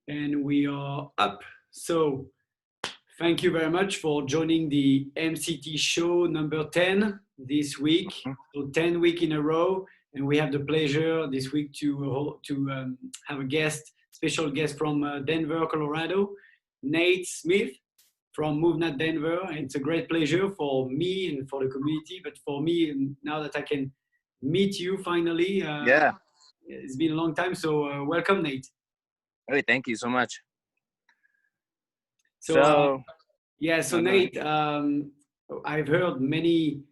and we are up. So thank you very much for joining the MCT show number 10 this week. So 10 week in a row, and we have the pleasure this week to have a special guest from Denver, Colorado, Nate Smith from MovNat Denver. And it's a great pleasure for me and for the community, but for me, now that I can meet you finally. Yeah. It's been a long time, so welcome, Nate. Hey, thank you so much. So Nate, I've heard many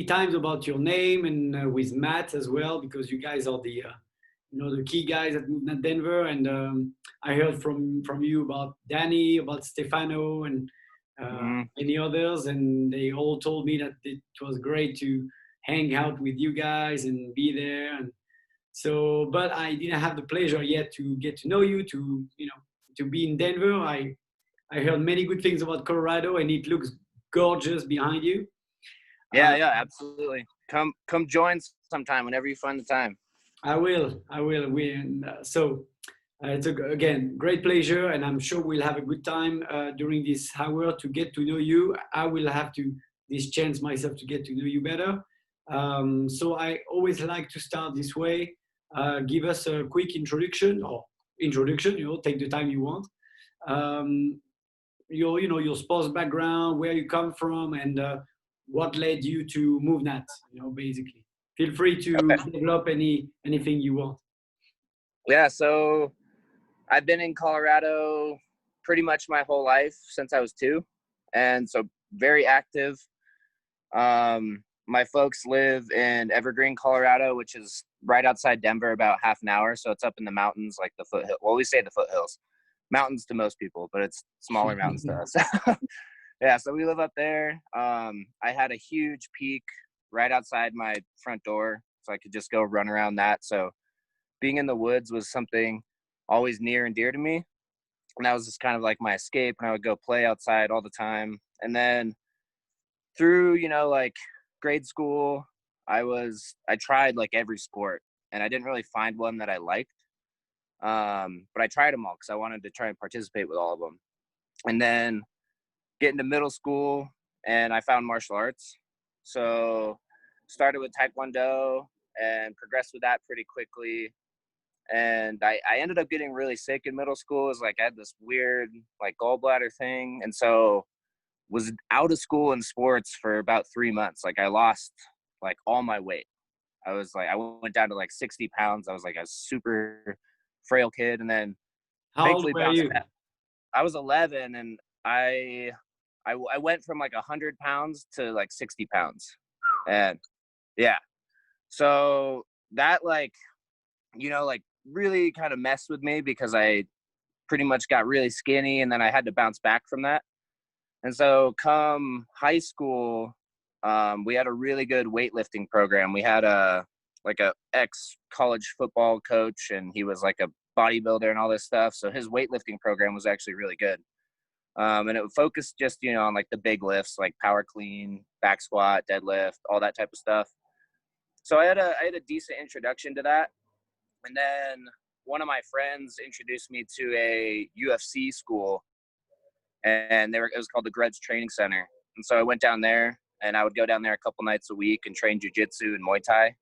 times about your name, and with Matt as well, because you guys are the key guys at MovNat Denver, and I heard from you about Danny, about Stefano, and many others, and they all told me that it was great to hang out with you guys and be there. And so, but I didn't have the pleasure yet to get to know you, to be in Denver. I heard many good things about Colorado, and it looks gorgeous behind you. Yeah, absolutely. Come join sometime whenever you find the time. I will. It's again great pleasure, and I'm sure we'll have a good time during this hour to get to know you. I will have this chance myself to get to know you better. So I always like to start this way. Give us a quick introduction. Take the time you want. Your sports background, where you come from, and what led you to MovNat. Basically, feel free to develop anything you want. Yeah, so I've been in Colorado pretty much my whole life since I was 2, and so very active. My folks live in Evergreen, Colorado, which is right outside Denver, about half an hour. So it's up in the mountains, like the foothill. Well, we say the foothills, mountains to most people, but it's smaller mountains to us. Yeah, so we live up there. I had a huge peak right outside my front door, so I could just go run around that. So being in the woods was something always near and dear to me. And that was just kind of like my escape, and I would go play outside all the time. And then through, like grade school, I tried like every sport, and I didn't really find one that I liked. But I tried them all because I wanted to try and participate with all of them. And then get into middle school, and I found martial arts. So started with Taekwondo and progressed with that pretty quickly. And I ended up getting really sick in middle school. It was like I had this weird like gallbladder thing. And so was out of school in sports for about 3 months. Like I lost like all my weight. I went down to like 60 pounds. I was like a super frail kid. And then how old were you? Back. I was 11, and I went from like 100 pounds to like 60 pounds. And yeah, so that like really kind of messed with me because I pretty much got really skinny, and then I had to bounce back from that. And so come high school, we had a really good weightlifting program. We had a ex-college football coach, and he was like a bodybuilder and all this stuff. So his weightlifting program was actually really good. And it would focus just, on like the big lifts, like power clean, back squat, deadlift, all that type of stuff. So I had a decent introduction to that. And then one of my friends introduced me to a UFC school, and it was called the Grudge Training Center. And so I went down there, and I would go down there a couple nights a week and train jiu-jitsu and Muay Thai.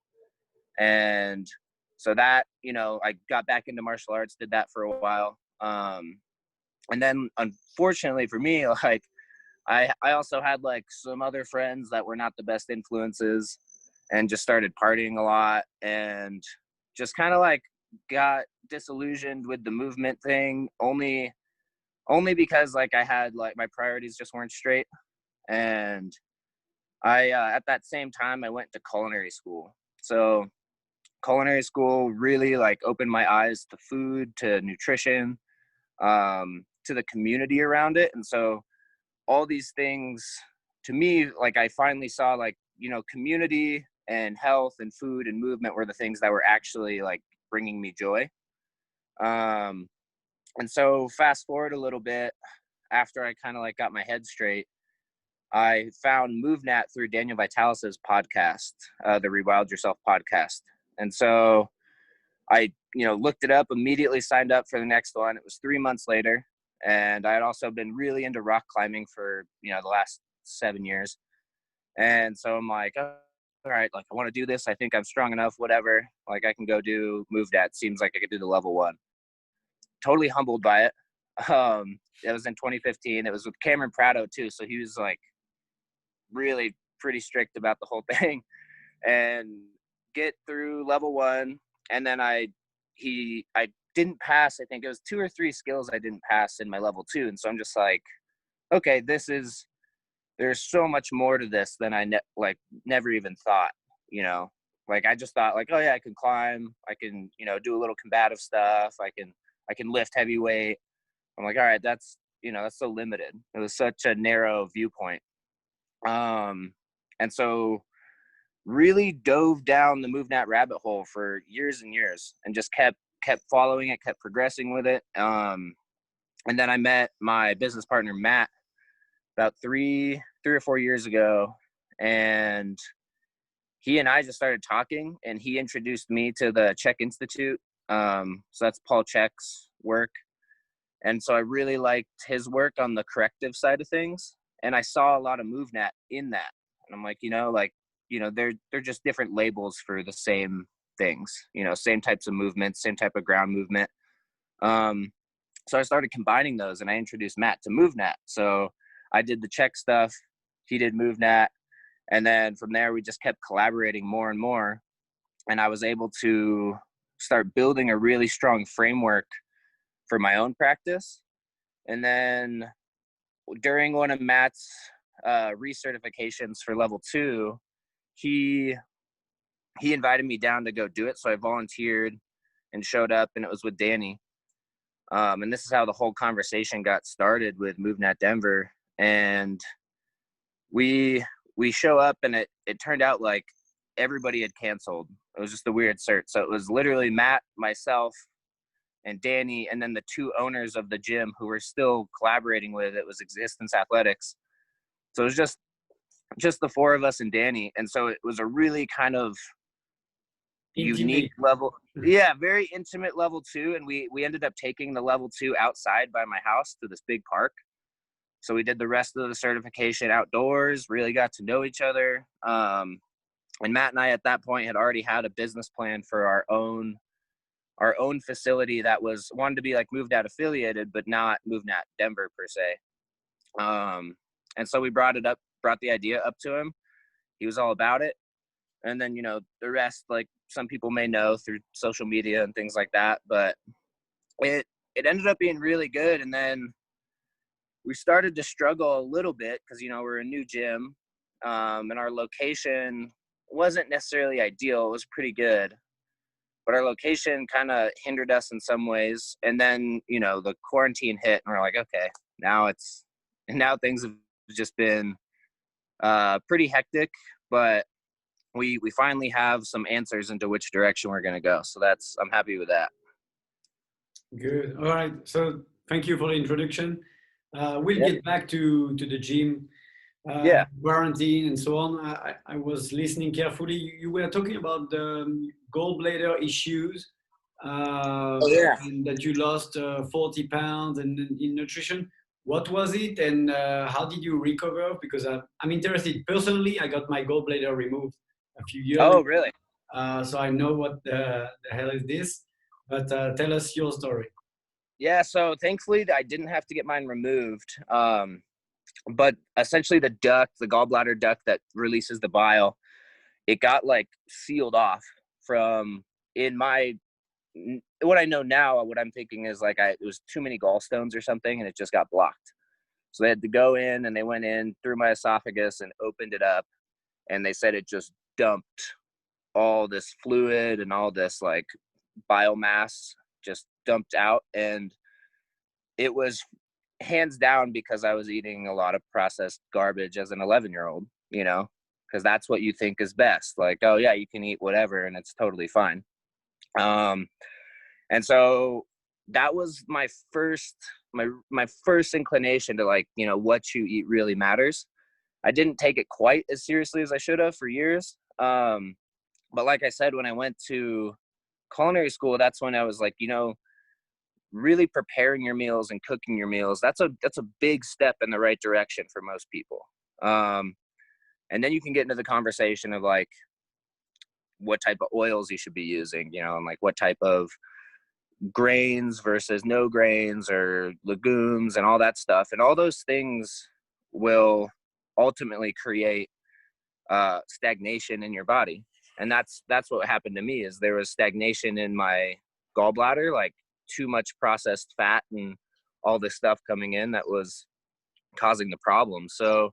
And so that, I got back into martial arts, did that for a while. And then unfortunately for me, like I also had like some other friends that were not the best influences, and just started partying a lot, and just kind of like got disillusioned with the movement thing only because like I had like my priorities just weren't straight. And I at that same time I went to culinary school. So culinary school really like opened my eyes to food, to nutrition, to the community around it. And so all these things, to me, like I finally saw like, community and health and food and movement were the things that were actually like bringing me joy. And so fast forward a little bit, after I kind of like got my head straight, I found MovNat through Daniel Vitalis's podcast, the Rewild Yourself podcast. And so I, looked it up, immediately signed up for the next one. It was 3 months later. And I had also been really into rock climbing for, the last 7 years. And so I'm like, oh, all right, like I want to do this. I think I'm strong enough, whatever. Like I can go do MovNat. Seems like I could do the level 1. Totally humbled by it. It was in 2015. It was with Cameron Prado too. So he was like really pretty strict about the whole thing, and get through level 1. And then I didn't pass. I think it was 2 or 3 skills I didn't pass in my level 2. And so I'm just like, okay, there's so much more to this than I never even thought, like I just thought like, oh yeah, I can climb, I can, do a little combative stuff. I can lift heavy weight. I'm like, all right, that's so limited. It was such a narrow viewpoint. And so really dove down the MovNat rabbit hole for years and years, and just kept following it, kept progressing with it. And then I met my business partner, Matt, about 3 or 4 years ago. And he and I just started talking, and he introduced me to the Czech Institute. So that's Paul Czech's work. And so I really liked his work on the corrective side of things. And I saw a lot of MovNat in that. And I'm like, they're just different labels for the same things, same types of movements, same type of ground movement. So I started combining those, and I introduced Matt to MovNat. So I did the Czech stuff, he did MovNat. And then from there, we just kept collaborating more and more. And I was able to start building a really strong framework for my own practice. And then during one of Matt's recertifications for level 2, he invited me down to go do it. So I volunteered and showed up, and it was with Danny. And this is how the whole conversation got started with MovNat Denver. And we show up, and it turned out like everybody had canceled. It was just a weird cert. So it was literally Matt, myself, and Danny, and then the 2 owners of the gym who were still collaborating with it was Existence Athletics. So it was just the 4 of us and Danny. And so it was a really kind of unique level. Yeah, very intimate level 2. And we ended up taking the level 2 outside by my house to this big park. So we did the rest of the certification outdoors, really got to know each other. And Matt and I at that point had already had a business plan for our own facility that wanted to be like MovNat affiliated, but not MovNat Denver per se. And so we brought the idea up to him. He was all about it. And then, the rest, like some people may know through social media and things like that, but it ended up being really good. And then we started to struggle a little bit because, we're a new gym, and our location wasn't necessarily ideal. It was pretty good, but our location kind of hindered us in some ways. And then, the quarantine hit, and we're like, okay, now things have just been pretty hectic, but we finally have some answers into which direction we're going to go. So I'm happy with that. Good. All right. So thank you for the introduction. We'll get back to the gym, quarantine and so on. I was listening carefully. You were talking about the gallbladder issues, and that you lost 40 pounds and in nutrition. What was it, and how did you recover? Because I'm interested. Personally, I got my gallbladder removed a few years ago. Oh, really? So I know what the hell is this. But tell us your story. Yeah, so thankfully I didn't have to get mine removed. But essentially the gallbladder duct that releases the bile, it got like sealed off from what I know now. What I'm thinking is like it was too many gallstones or something, and it just got blocked. So they had to go in, and they went in through my esophagus and opened it up, and they said it just dumped all this fluid and all this like biomass just dumped out. And it was hands down because I was eating a lot of processed garbage as an 11-year-old, because that's what you think is best. Like, oh yeah, you can eat whatever and it's totally fine. And so that was my first inclination to like, what you eat really matters. I didn't take it quite as seriously as I should have for years. But like I said, when I went to culinary school, that's when I was like, you know, really preparing your meals and cooking your meals, that's a big step in the right direction for most people. And then you can get into the conversation of like what type of oils you should be using, you know, and like what type of grains versus no grains or legumes and all that stuff. And all those things will ultimately create stagnation in your body. And that's what happened to me, is there was stagnation in my gallbladder, like too much processed fat and all this stuff coming in that was causing the problem. So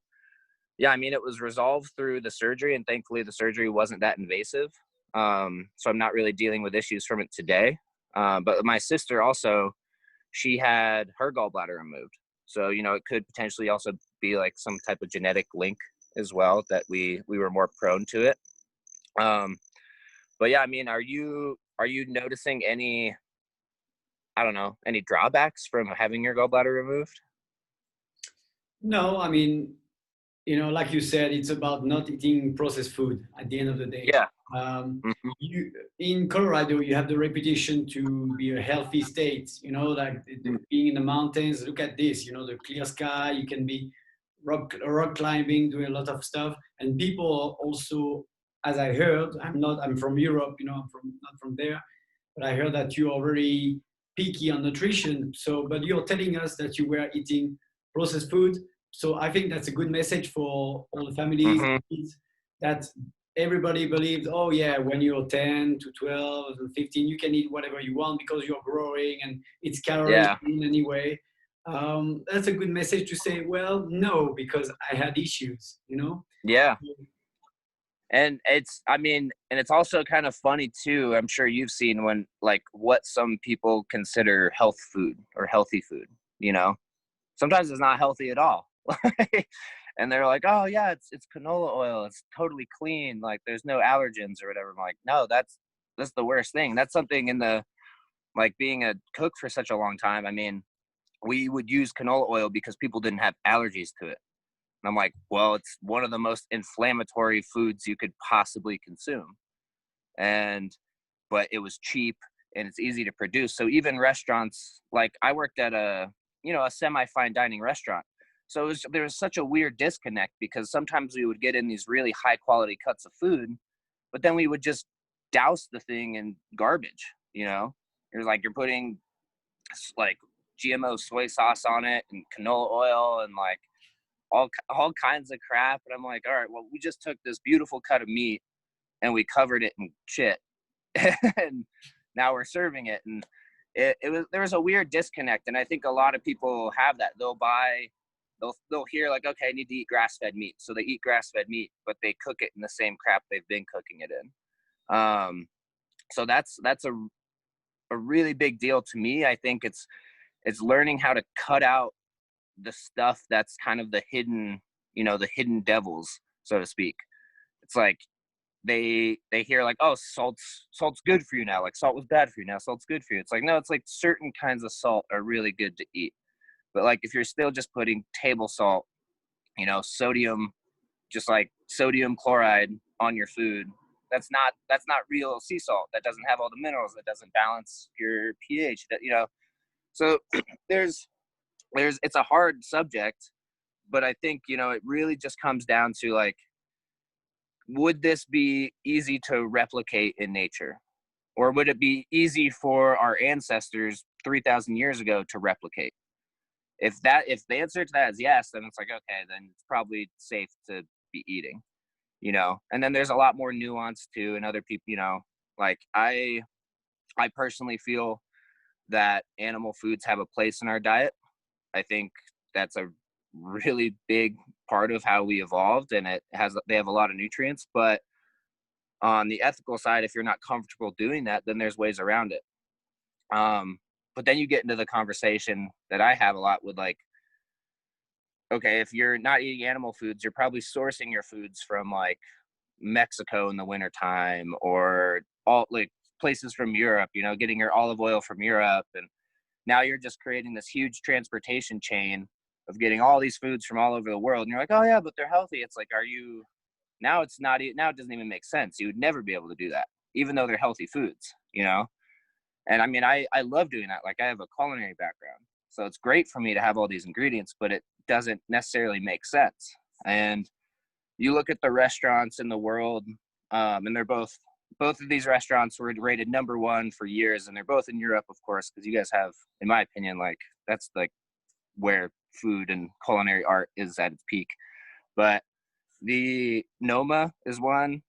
yeah, I mean, it was resolved through the surgery, and thankfully the surgery wasn't that invasive. So I'm not really dealing with issues from it today. But my sister also, she had her gallbladder removed. So, you know, it could potentially also be like some type of genetic link as well, that we were more prone to it. But yeah, I mean, are you noticing any, I don't know, any drawbacks from having your gallbladder removed? No, I mean, you know, like you said, it's about not eating processed food at the end of the day. Yeah. Um, Hmm. you in Colorado, you have the reputation to be a healthy state. You know, like being in the mountains. Look at this. You know, the clear sky. You can be rock climbing, doing a lot of stuff. And people also, as I heard, I'm from Europe. You know, I'm from not from there, but I heard that you are very picky on nutrition. So, but you're telling us that you were eating processed food. So I think that's a good message for all the families Hmm. that everybody believes, oh yeah, when you're 10 to 12 and 15, you can eat whatever you want because you're growing and it's calories Yeah. in anyway. That's a good message to say, well, no, because I had issues, you know? Yeah. And it's, I mean, and it's also kind of funny too. I'm sure you've seen when, like, what some people consider health food or healthy food, you know, sometimes it's not healthy at all. And they're like, oh yeah, it's canola oil. It's totally clean. Like there's no allergens or whatever. I'm like, no, that's the worst thing. That's something in the, like being a cook for such a long time. I mean, we would use canola oil because people didn't have allergies to it. And I'm like, well, it's one of the most inflammatory foods you could possibly consume. And, but it was cheap and it's easy to produce. So even restaurants, like I worked at a, you know, a semi-fine dining restaurant. So there was such a weird disconnect because sometimes we would get in these really high quality cuts of food, but then we would just douse the thing in garbage, you know? You're like, you're putting like GMO soy sauce on it and canola oil and like all kinds of crap. And I'm like, all right, well, we just took this beautiful cut of meat and we covered it in shit, and now we're serving it. And it was, there was a weird disconnect. And I think a lot of people have that. They'll hear like, okay, I need to eat grass-fed meat, so they eat grass-fed meat, but they cook it in the same crap they've been cooking it in. So that's a really big deal to me. I think it's learning how to cut out the stuff that's kind of the hidden, you know, the hidden devils, so to speak. It's like they hear like, oh, salt's good for you now. Like salt was bad for you, now salt's good for you. It's like, no, it's like certain kinds of salt are really good to eat. But like if you're still just putting table salt, you know, sodium, just like sodium chloride on your food, that's not real sea salt. That doesn't have all the minerals, that doesn't balance your pH, that, you know. So there's it's a hard subject, but I think, you know, it really just comes down to like, would this be easy to replicate in nature? Or would it be easy for our ancestors 3,000 years ago to replicate? If the answer to that is yes, then it's like, okay, then it's probably safe to be eating, you know? And then there's a lot more nuance too, and other people, you know, like I personally feel that animal foods have a place in our diet. I think that's a really big part of how we evolved, and they have a lot of nutrients. But on the ethical side, if you're not comfortable doing that, then there's ways around it. But then you get into the conversation that I have a lot with, like, okay, if you're not eating animal foods, you're probably sourcing your foods from like Mexico in the wintertime, or all like places from Europe, you know, getting your olive oil from Europe. And now you're just creating this huge transportation chain of getting all these foods from all over the world. And you're like, oh yeah, but they're healthy. It's like, are you, now it's not, now it doesn't even make sense. You would never be able to do that, even though they're healthy foods. you know? And I mean, I love doing that. Like I have a culinary background, so it's great for me to have all these ingredients, but it doesn't necessarily make sense. And you look at the restaurants in the world, and they're both of these restaurants were rated #1 for years, and they're both in Europe, of course, because you guys have, in my opinion, like that's like where food and culinary art is at its peak. But the Noma is one,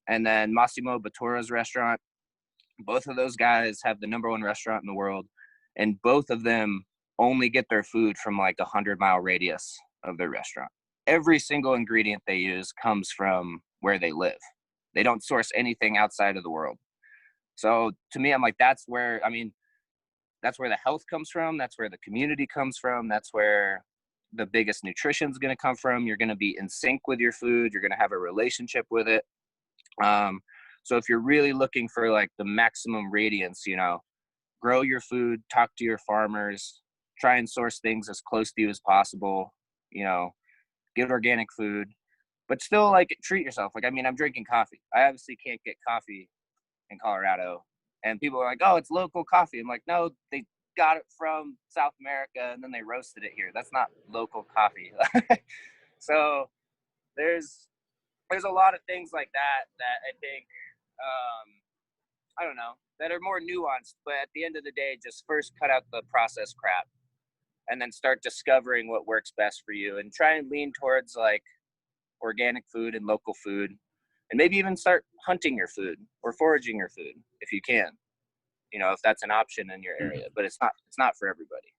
and then Massimo Bottura's restaurant. Both of those guys have the #1 restaurant in the world, and both of them only get their food from like 100-mile radius of their restaurant. Every single ingredient they use comes from where they live. They don't source anything outside of the world. So to me, I'm like, that's where the health comes from. That's where the community comes from. That's where the biggest nutrition is going to come from. You're going to be in sync with your food. You're going to have a relationship with it. So if you're really looking for like the maximum radiance, you know, grow your food, talk to your farmers, try and source things as close to you as possible, you know, get organic food, but still like treat yourself. Like, I mean, I'm drinking coffee. I obviously can't get coffee in Colorado, and people are like, oh, it's local coffee. I'm like, no, they got it from South America and then they roasted it here. That's not local coffee. So there's a lot of things like that I think, I don't know, that are more nuanced, but at the end of the day, just first cut out the processed crap and then start discovering what works best for you, and try and lean towards like organic food and local food, and maybe even start hunting your food or foraging your food if you can, you know, if that's an option in your area, but it's not for everybody.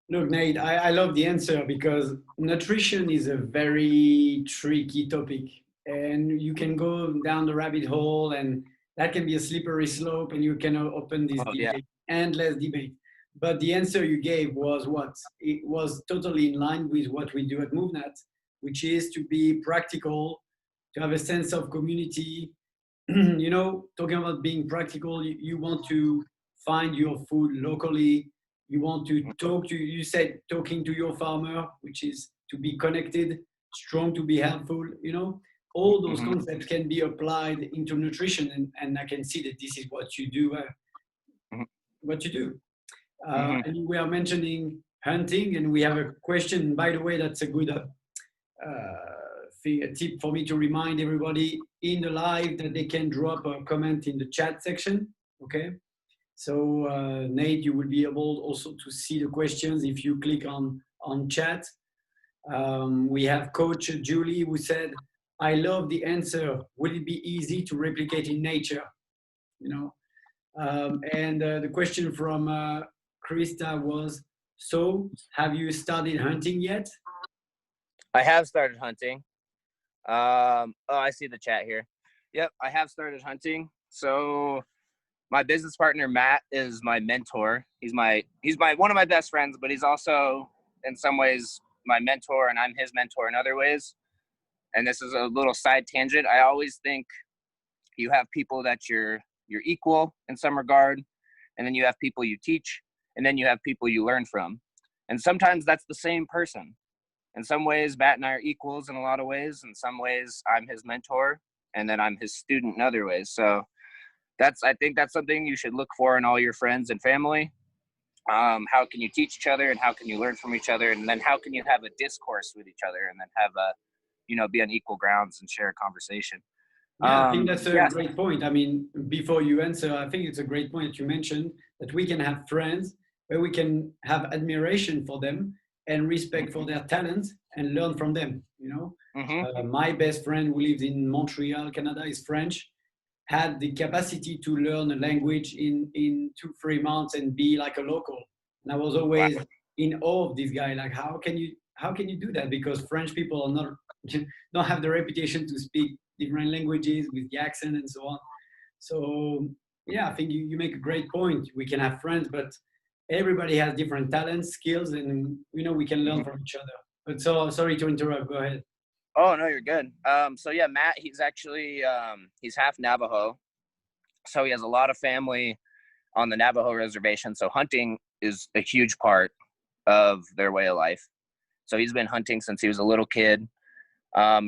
Look, Nate, I love the answer because nutrition is a very tricky topic, and you can go down the rabbit hole, and that can be a slippery slope, and you can open this debate, endless debate. But the answer you gave was what? It was totally in line with what we do at MovNat, which is to be practical, to have a sense of community. You know, talking about being practical, you want to find your food locally. You want to talk to, you said talking to your farmer, which is to be connected, strong to be helpful, you know. All those concepts can be applied into nutrition, and I can see that this is what you do, what you do. And we are mentioning hunting, and we have a question, by the way, that's a good a tip for me to remind everybody in the live that they can drop a comment in the chat section, okay? So Nate, you will be able also to see the questions if you click on chat. We have Coach Julie who said, I love the answer. Will it be easy to replicate in nature? You know, and the question from Krista was, so have you started hunting yet? I have started hunting. Oh, I see the chat here. Yep, I have started hunting. So my business partner Matt is my mentor. He's my one of my best friends, but he's also in some ways my mentor, and I'm his mentor in other ways. And this is a little side tangent. I always think you have people that you're equal in some regard, and then you have people you teach, and then you have people you learn from. And sometimes that's the same person. In some ways, Matt and I are equals in a lot of ways. In some ways, I'm his mentor, and then I'm his student in other ways. So I think that's something you should look for in all your friends and family. How can you teach each other, and how can you learn from each other? And then how can you have a discourse with each other, and then have be on equal grounds and share a conversation. Yeah, I think that's a great point. I mean, before you answer, I think it's a great point that you mentioned, that we can have friends where we can have admiration for them and respect for their talents and learn from them, you know. My best friend who lives in Montreal, Canada, is French, had the capacity to learn a language in 2-3 months and be like a local. And I was always in awe of this guy. Like, how can you do that? Because French people are not don't have the reputation to speak different languages with the accent and so on. So yeah, I think you make a great point. We can have friends, but everybody has different talents, skills, and we can learn from each other. But so sorry to interrupt. Go ahead. Oh no, you're good. So yeah, Matt, he's actually he's half Navajo, so he has a lot of family on the Navajo reservation. So hunting is a huge part of their way of life. So he's been hunting since he was a little kid.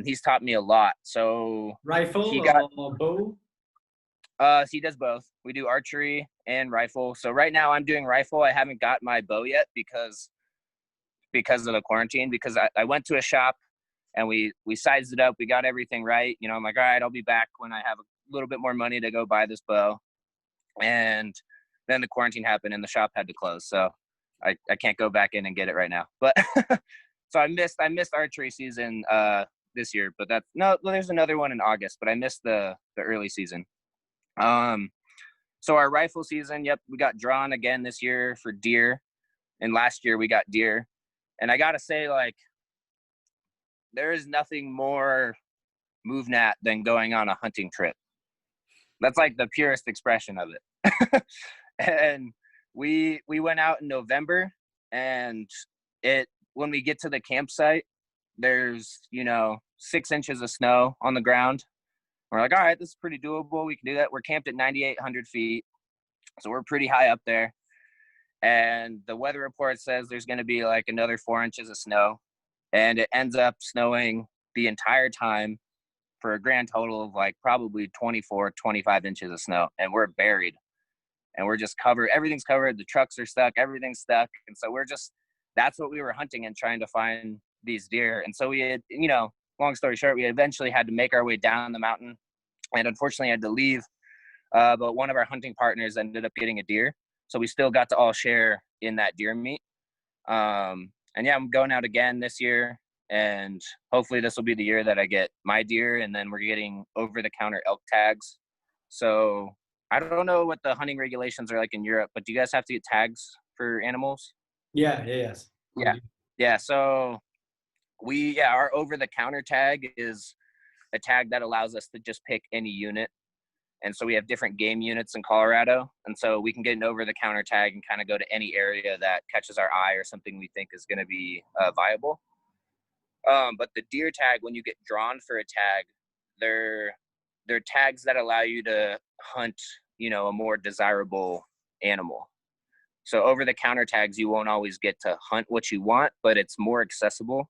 He's taught me a lot. So rifle or bow? He does both. We do archery and rifle. So right now I'm doing rifle. I haven't got my bow yet because of the quarantine, because I went to a shop and we sized it up. We got everything right. You know, I'm like, all right, I'll be back when I have a little bit more money to go buy this bow. And then the quarantine happened and the shop had to close. So I can't go back in and get it right now. But so I missed archery season this year, but there's another one in August, but I missed the early season. So our rifle season, yep, we got drawn again this year for deer, and last year we got deer. And I gotta say, like, there is nothing more MovNat than going on a hunting trip. That's like the purest expression of it. And we went out in November, and when we get to the campsite, there's 6 inches of snow on the ground. We're like, all right, this is pretty doable. We can do that. We're camped at 9,800 feet, so we're pretty high up there. And the weather report says there's going to be like another 4 inches of snow, and it ends up snowing the entire time for a grand total of like probably 24, 25 inches of snow, and we're buried. And we're just covered. Everything's covered. The trucks are stuck. Everything's stuck. And so that's what we were hunting and trying to find these deer. And so we had, long story short, we eventually had to make our way down the mountain, and unfortunately had to leave. But one of our hunting partners ended up getting a deer. So we still got to all share in that deer meat. And yeah, I'm going out again this year, and hopefully this will be the year that I get my deer, and then we're getting over-the-counter elk tags. So I don't know what the hunting regulations are like in Europe, but do you guys have to get tags for animals? Yes. Yeah. So our over-the-counter tag is a tag that allows us to just pick any unit. And so we have different game units in Colorado. And so we can get an over-the-counter tag and kind of go to any area that catches our eye or something we think is going to be viable. But the deer tag, when you get drawn for a tag, they're tags that allow you to hunt, a more desirable animal. So over-the-counter tags, you won't always get to hunt what you want, but it's more accessible.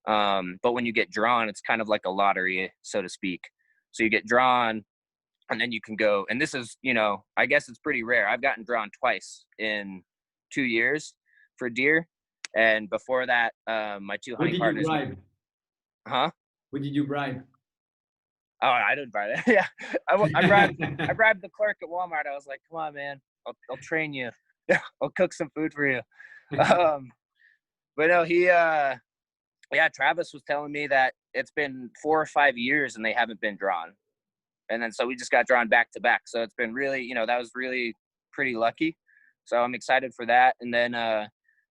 But when you get drawn, it's kind of like a lottery, so to speak. So you get drawn, and then you can go, and this is, I guess it's pretty rare. I've gotten drawn twice in 2 years for deer. And before that, my two hunting partners. What did you bribe? Huh? What did you bribe? Oh, I didn't bribe that. Yeah. I bribed the clerk at Walmart. I was like, come on, man, I'll train you. I'll cook some food for you. But no, Travis was telling me that it's been 4 or 5 years and they haven't been drawn. And then so we just got drawn back to back. So it's been really, that was really pretty lucky. So I'm excited for that. And then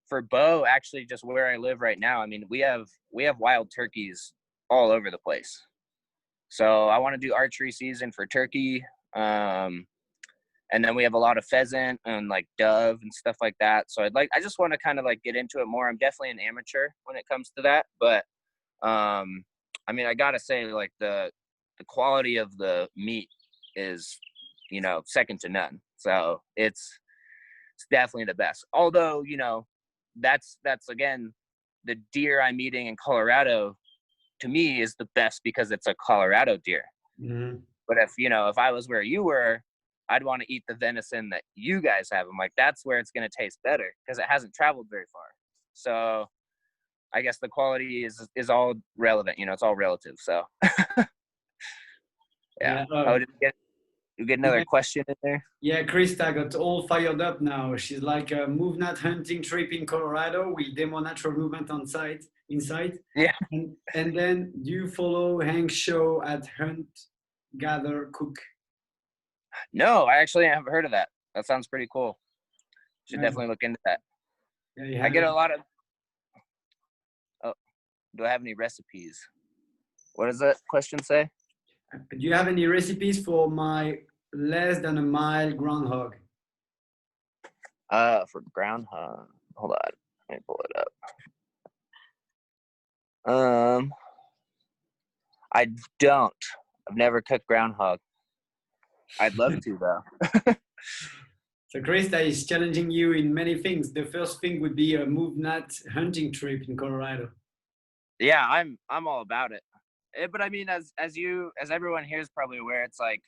for bow, actually just where I live right now, I mean, we have wild turkeys all over the place. So I want to do archery season for turkey. And then we have a lot of pheasant and like dove and stuff like that. So I just want to kind of like get into it more. I'm definitely an amateur when it comes to that. But I mean, I got to say, like the quality of the meat is, second to none. So it's definitely the best. Although, that's again, the deer I'm eating in Colorado, to me, is the best because it's a Colorado deer. Mm-hmm. But if I was where you were, I'd want to eat the venison that you guys have. I'm like, that's where it's going to taste better because it hasn't traveled very far. So I guess the quality is all relevant. It's all relative. So yeah. Did you get another question in there? Yeah, Krista got all fired up now. She's like a MovNat hunting trip in Colorado. We demo natural movement inside. Yeah. And then do you follow Hank's show at Hunt, Gather, Cook? No, I actually haven't heard of that. That sounds pretty cool. Should definitely look into that. Yeah, I get a lot of. Oh, do I have any recipes? What does that question say? Do you have any recipes for my less than a mile groundhog? For groundhog. Hold on. Let me pull it up. I don't. I've never cooked groundhog. I'd love to though. So Krista is challenging you in many things. The first thing would be a MovNat hunting trip in Colorado. Yeah, I'm all about it. But I mean, as everyone here is probably aware, it's like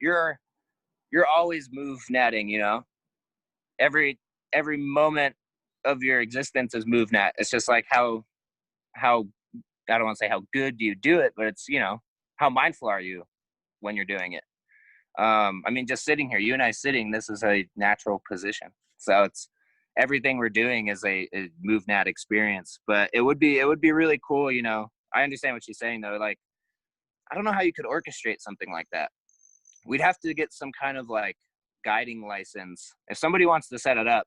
you're you're always MovNatting, you know. Every moment of your existence is MovNat. It's just like how I don't want to say how good do you do it, but it's, you know, how mindful are you when you're doing it. I mean, just sitting here, you and I sitting, this is a natural position. So it's everything we're doing is a MovNat experience. But it would be really cool, you know. I understand what she's saying though. Like, I don't know how you could orchestrate something like that. We'd have to get some kind of like guiding license. If somebody wants to set it up,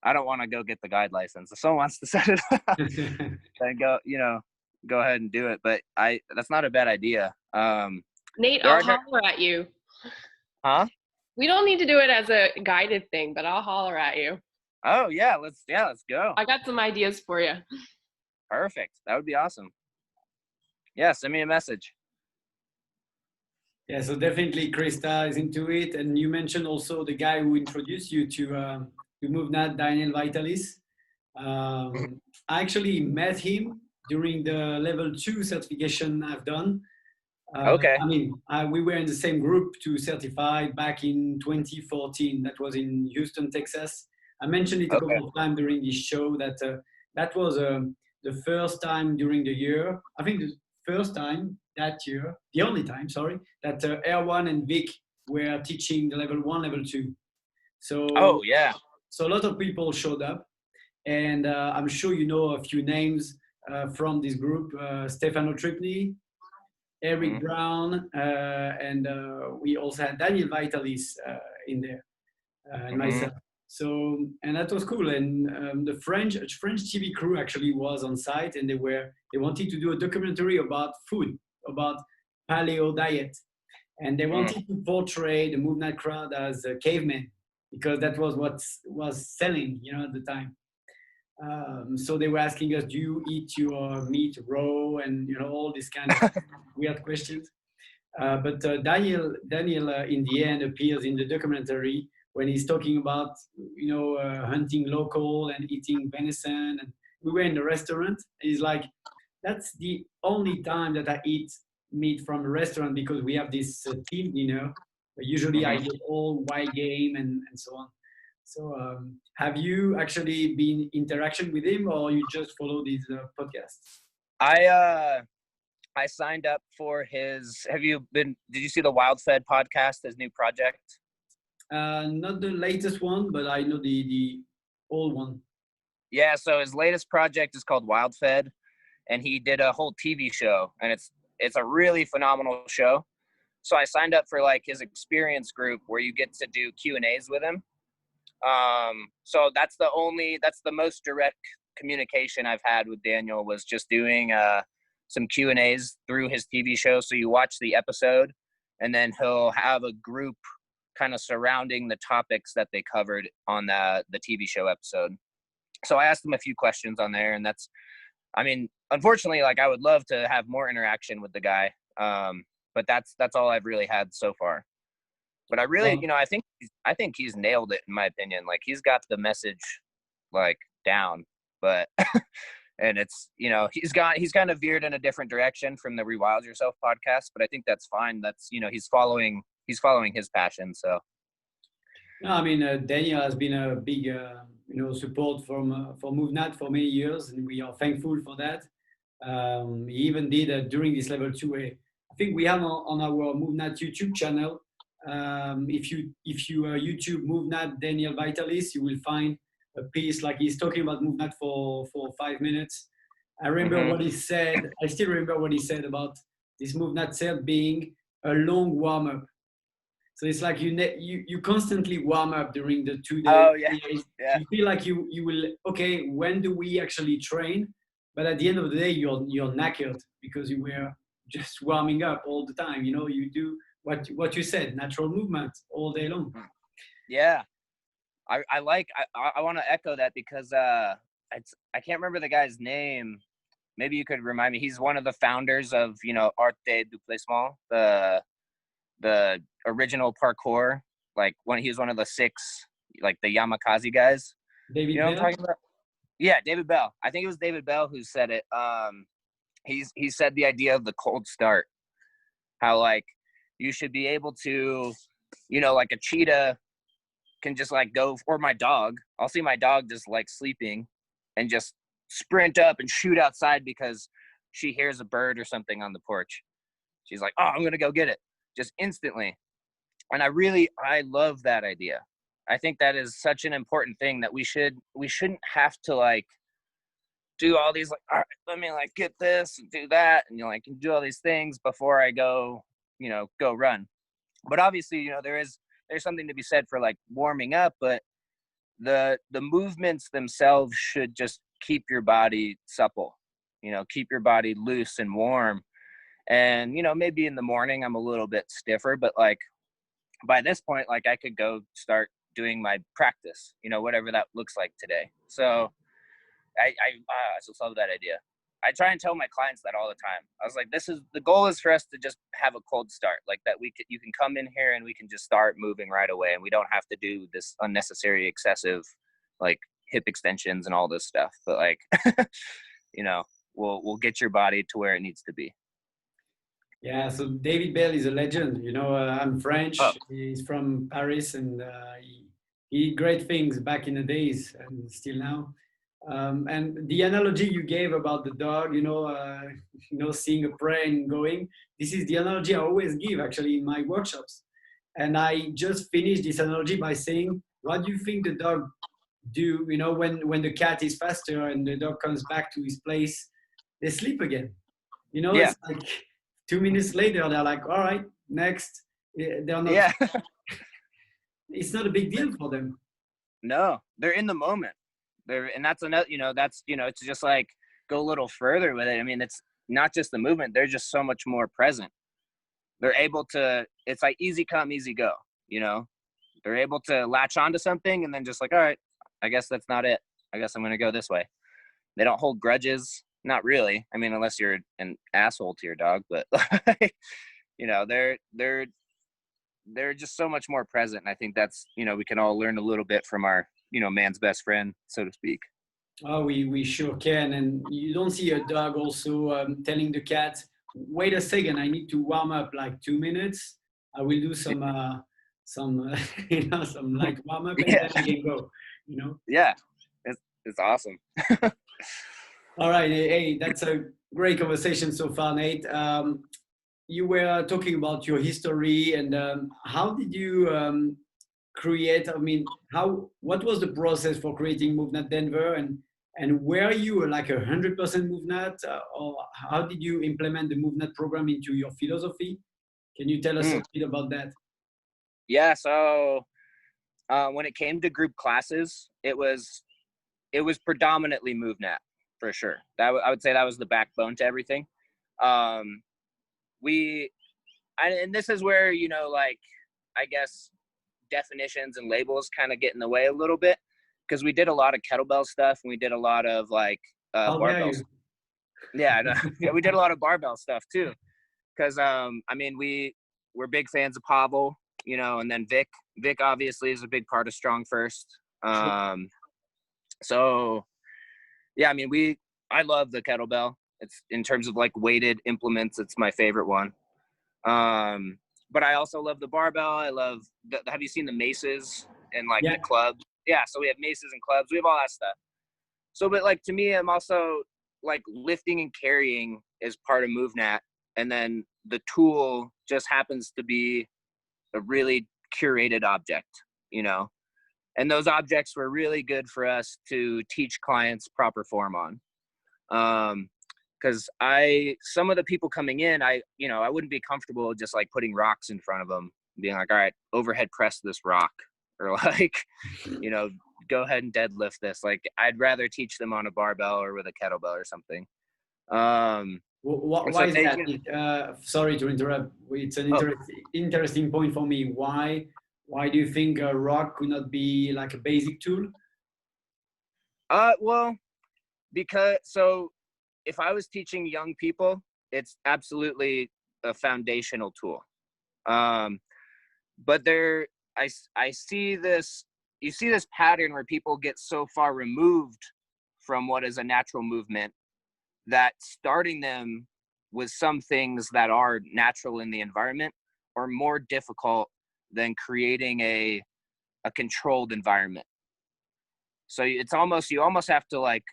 I don't want to go get the guide license. If someone wants to set it up, then go ahead and do it. But that's not a bad idea. Nate, I'll holler at you. Huh? We don't need to do it as a guided thing, but I'll holler at you. Oh yeah, let's go. I got some ideas for you. Perfect. That would be awesome. Yeah, send me a message. Yeah, so definitely Krista is into it. And you mentioned also the guy who introduced you to MovNat, Daniel Vitalis. I actually met him during the level 2 certification I've done. Okay. I mean, we were in the same group to certify back in 2014. That was in Houston, Texas. I mentioned it a couple of times during this show that that was the first time during the year. I think the first time that year, the only time, sorry, that Erwan and Vic were teaching the level 1, level 2. So, so a lot of people showed up. And I'm sure you know a few names from this group, Stefano Tripni, Eric Brown, and we also had Daniel Vitalis in there, and myself. So, and that was cool. And the French TV crew actually was on site, and they wanted to do a documentary about food, about paleo diet, and they wanted to portray the MovNat crowd as cavemen because that was what was selling, you know, at the time. So they were asking us, do you eat your meat raw, and you know, all these kind of weird questions. But Daniel in the end appears in the documentary when he's talking about, you know, hunting local and eating venison. And we were in the restaurant. He's like, that's the only time that I eat meat from a restaurant because we have this team dinner. Usually I get all white game and so on. So have you actually been in interaction with him, or you just follow these podcasts? I signed up for his, did you see the Wild Fed podcast, his new project? Not the latest one, but I know the old one. Yeah, so his latest project is called Wild Fed, and he did a whole TV show, and it's a really phenomenal show. So I signed up for like his experience group where you get to do Q&As with him. So that's the most direct communication I've had with Daniel, was just doing some Q&As through his TV show. So you watch the episode, and then he'll have a group kind of surrounding the topics that they covered on the TV show episode. So I asked him a few questions on there, and I mean, unfortunately, like I would love to have more interaction with the guy. But that's all I've really had so far. But I really, you know, I think he's nailed it in my opinion. Like he's got the message like down, but and it's, you know, he's kind of veered in a different direction from the Rewild Yourself podcast, but I think that's fine. That's, you know, he's following his passion. So. No, I mean, Daniel has been a big, you know, support for MovNat for many years, and we are thankful for that. He even did during this level 2A. I think we have on our MovNat YouTube channel. If you YouTube MovNat Daniel Vitalis, you will find a piece like he's talking about MovNat for 5 minutes. I remember what he said. I still remember what he said about this MovNat set being a long warm up. So it's like you constantly warm up during the 2 days. Oh yeah. Yeah. You feel like you will, okay, when do we actually train? But at the end of the day, you're knackered because you were just warming up all the time. You know, you do what you said, natural movement all day long. Yeah, I want to echo that because I can't remember the guy's name. Maybe you could remind me. He's one of the founders of, you know, Art du Placement, the original parkour. Like he was one of the 6, like the Yamakasi guys. David you know Bell? What I'm talking about? Yeah, David Bell. I think it was David Bell who said it. He said the idea of the cold start, how like you should be able to you know, like a cheetah can just like go, or my dog, I'll see my dog just like sleeping and just sprint up and shoot outside because she hears a bird or something on the porch. She's like, oh, I'm going to go get it just instantly. And I love that idea. I think that is such an important thing that we shouldn't have to like do all these like, all right, let me like get this and do that. And you know, like can do all these things before I go, you know, go run. But obviously, you know, there's something to be said for like warming up, but the movements themselves should just keep your body supple, you know, keep your body loose and warm. And, you know, maybe in the morning I'm a little bit stiffer, but like by this point, like I could go start doing my practice, you know, whatever that looks like today. So I just love that idea. I try and tell my clients that all the time. I was like, the goal is for us to just have a cold start, like that you can come in here and we can just start moving right away. And we don't have to do this unnecessary, excessive, like hip extensions and all this stuff. But like, you know, we'll get your body to where it needs to be. Yeah, so David Bell is a legend. You know, I'm French. Oh. He's from Paris, and he did great things back in the days, and still now. And the analogy you gave about the dog, seeing a prey and going. This is the analogy I always give, actually, in my workshops. And I just finished this analogy by saying, "What do you think the dog do? You know, when the cat is faster and the dog comes back to his place, they sleep again. You know, Yeah. It's like 2 minutes later, they're like, all right, next. They're not, Yeah. it's not a big deal for them. No, they're in the moment. And that's another, you know, it's just like go a little further with it. I mean, it's not just the movement. They're just so much more present. They're able to, it's like easy come, easy go, you know, they're able to latch onto something and then just like, all right, I guess that's not it. I guess I'm going to go this way. They don't hold grudges. Not really. I mean, unless you're an asshole to your dog, but you know, they're just so much more present. And I think that's, you know, we can all learn a little bit from our, you know, man's best friend, so to speak. Oh, we sure can. And you don't see a dog also telling the cat, wait a second, I need to warm up like 2 minutes. I will do some some light warm up and Yeah. then I can go, you know? Yeah. It's awesome. All right. Hey, that's a great conversation so far, Nate. You were talking about your history and how did you create, I mean, what was the process for creating MovNat Denver and were you like 100% MovNat or how did you implement the MovNat program into your philosophy? Can you tell us a bit about that? Yeah. So when it came to group classes, it was predominantly MovNat for sure. I would say that was the backbone to everything. And this is where, you know, like, I guess definitions and labels kind of get in the way a little bit because we did a lot of kettlebell stuff and we did a lot of like barbells. Yeah, we did a lot of barbell stuff too. Because I mean, we're big fans of Pavel, you know, and then Vic obviously is a big part of Strong First. So yeah, I mean, I love the kettlebell. It's in terms of like weighted implements, it's my favorite one. But I also love the barbell. I love have you seen the maces and like the clubs? Yeah, so we have maces and clubs. We have all that stuff. So, but like to me, I'm also like lifting and carrying is part of MovNat, and then the tool just happens to be a really curated object, you know. And those objects were really good for us to teach clients proper form on. Because some of the people coming in, I wouldn't be comfortable just like putting rocks in front of them, being like, all right, overhead press this rock, or like, you know, go ahead and deadlift this. Like, I'd rather teach them on a barbell or with a kettlebell or something. Why is that? Sorry to interrupt. It's an interesting point for me. Why do you think a rock could not be like a basic tool? Well, because if I was teaching young people, it's absolutely a foundational tool. But I see this, you see this pattern where people get so far removed from what is a natural movement that starting them with some things that are natural in the environment are more difficult than creating a controlled environment. So it's almost, you almost have to like,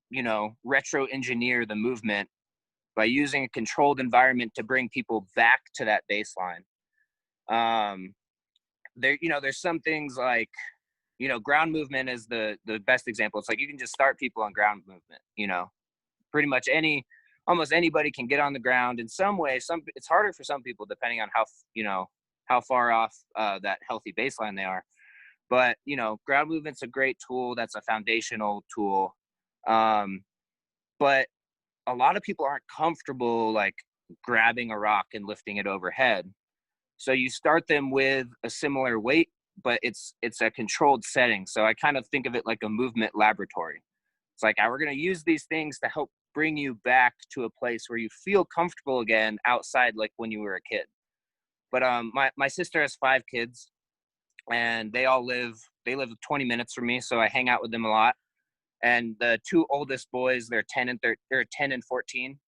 you know, retro engineer the movement by using a controlled environment to bring people back to that baseline. There, you know, there's some things like, you know, ground movement is the best example. It's like you can just start people on ground movement, you know, pretty much almost anybody can get on the ground in some way. It's harder for some people depending on how, you know, how far off that healthy baseline they are. But, you know, ground movement's a great tool. That's a foundational tool. But a lot of people aren't comfortable like grabbing a rock and lifting it overhead. So you start them with a similar weight, but it's a controlled setting. So I kind of think of it like a movement laboratory. It's like, we're going to use these things to help bring you back to a place where you feel comfortable again outside, like when you were a kid. But my sister has 5 kids, and they live 20 minutes from me, so I hang out with them a lot. And the 2 oldest boys, they're 10 and 14,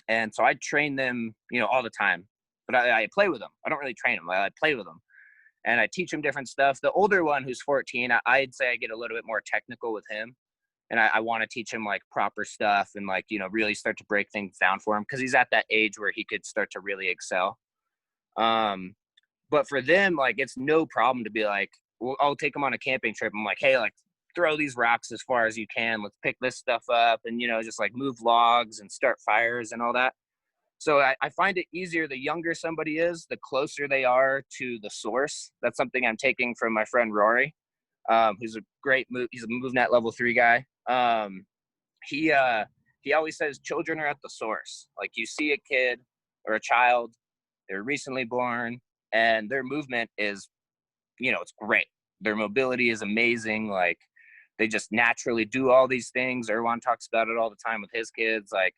and so I train them, you know, all the time. But I play with them. I don't really train them. I play with them, and I teach them different stuff. The older one, who's 14, I'd say I get a little bit more technical with him, and I want to teach him like proper stuff and like, you know, really start to break things down for him because he's at that age where he could start to really excel. But for them, like, it's no problem to be like, well, I'll take them on a camping trip. I'm like, hey, like, throw these rocks as far as you can. Let's pick this stuff up and, you know, just like move logs and start fires and all that. So I find it easier the younger somebody is, the closer they are to the source. That's something I'm taking from my friend Rory, who's he's a MovNat level 3 guy. He always says children are at the source. Like, you see a kid or a child, they're recently born, and their movement is, you know, it's great. Their mobility is amazing. Like, they just naturally do all these things. Erwan talks about it all the time with his kids. Like,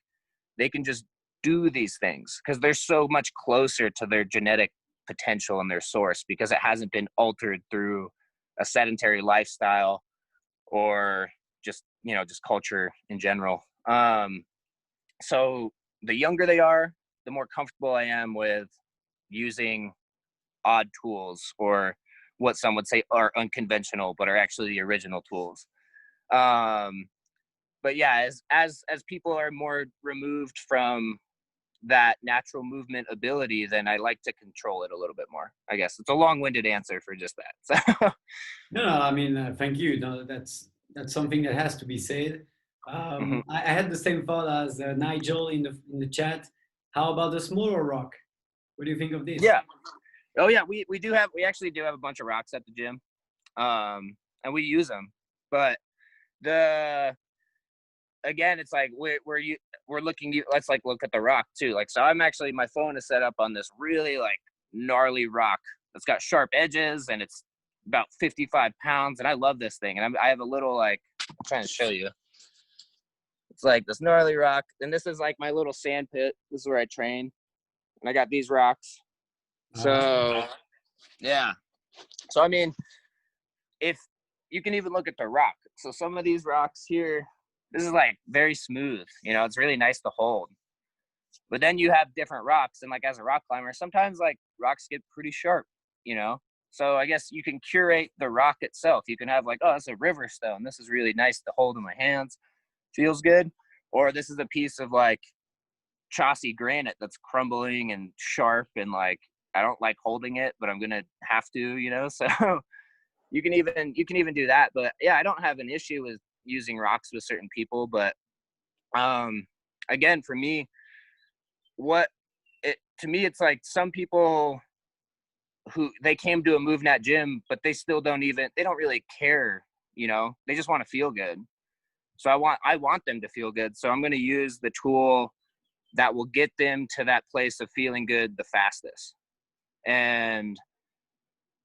they can just do these things because they're so much closer to their genetic potential and their source because it hasn't been altered through a sedentary lifestyle or just, you know, just culture in general. So the younger they are, the more comfortable I am with using odd tools, or what some would say are unconventional but are actually the original tools. But yeah, as people are more removed from that natural movement ability, then I like to control it a little bit more. I guess it's a long-winded answer for just that. So. No, I mean, thank you. No, that's something that has to be said. I had the same thought as Nigel in the chat. How about the smaller rock? What do you think of this? Yeah. Oh yeah, we actually do have a bunch of rocks at the gym, and we use them. But again, it's like we're looking. Let's like look at the rock too. Like, so my phone is set up on this really like gnarly rock that's got sharp edges, and it's about 55 pounds. And I love this thing. And I have a little, like, I'm trying to show you. It's like this gnarly rock, and this is like my little sand pit. This is where I train, and I got these rocks. So yeah. So I mean, if you can even look at the rock. So some of these rocks here, this is like very smooth, you know, it's really nice to hold. But then you have different rocks, and like as a rock climber, sometimes like rocks get pretty sharp, you know. So I guess you can curate the rock itself. You can have like, oh, it's a river stone. This is really nice to hold in my hands. Feels good. Or this is a piece of like chossy granite that's crumbling and sharp, and like I don't like holding it, but I'm gonna have to, you know. So you can even do that. But yeah, I don't have an issue with using rocks with certain people. But again, for me, to me it's like some people who they came to a MovNat gym, but they don't really care, you know. They just want to feel good. So I want them to feel good. So I'm going to use the tool that will get them to that place of feeling good the fastest. And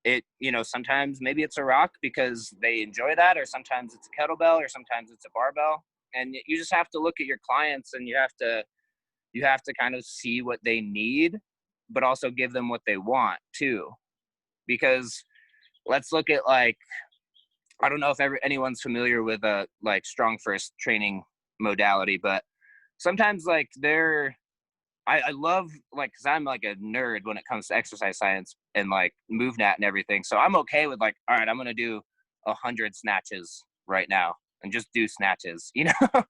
it, you know, sometimes maybe it's a rock because they enjoy that, or sometimes it's a kettlebell, or sometimes it's a barbell. And you just have to look at your clients, and you have to kind of see what they need, but also give them what they want too. Because let's look at, like, I don't know if anyone's familiar with like strong first training modality, but sometimes like I love, like, because I'm like a nerd when it comes to exercise science and like MovNat and everything. So I'm okay with like, all right, I'm gonna do 100 snatches right now and just do snatches, you know.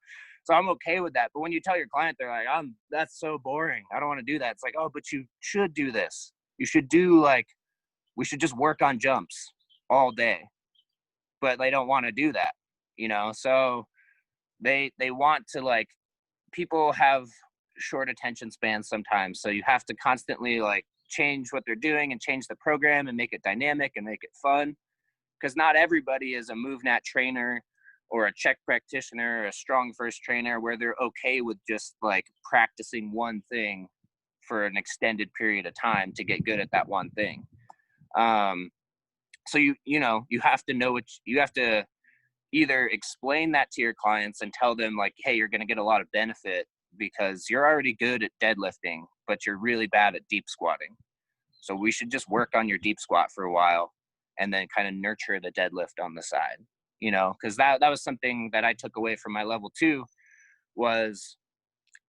So I'm okay with that. But when you tell your client, they're like, that's so boring, I don't want to do that. It's like, oh, but you should do this. You should do, like, we should just work on jumps all day. But they don't want to do that, you know. So they want to, like, people have short attention spans sometimes, so you have to constantly like change what they're doing and change the program and make it dynamic and make it fun, because not everybody is a MovNat trainer or a check practitioner or a strong first trainer where they're okay with just like practicing one thing for an extended period of time to get good at that one thing. So you know, you have to know what you have to either explain that to your clients and tell them like, hey, you're going to get a lot of benefit because you're already good at deadlifting, but you're really bad at deep squatting. So we should just work on your deep squat for a while and then kind of nurture the deadlift on the side, you know, because that was something that I took away from my level 2, was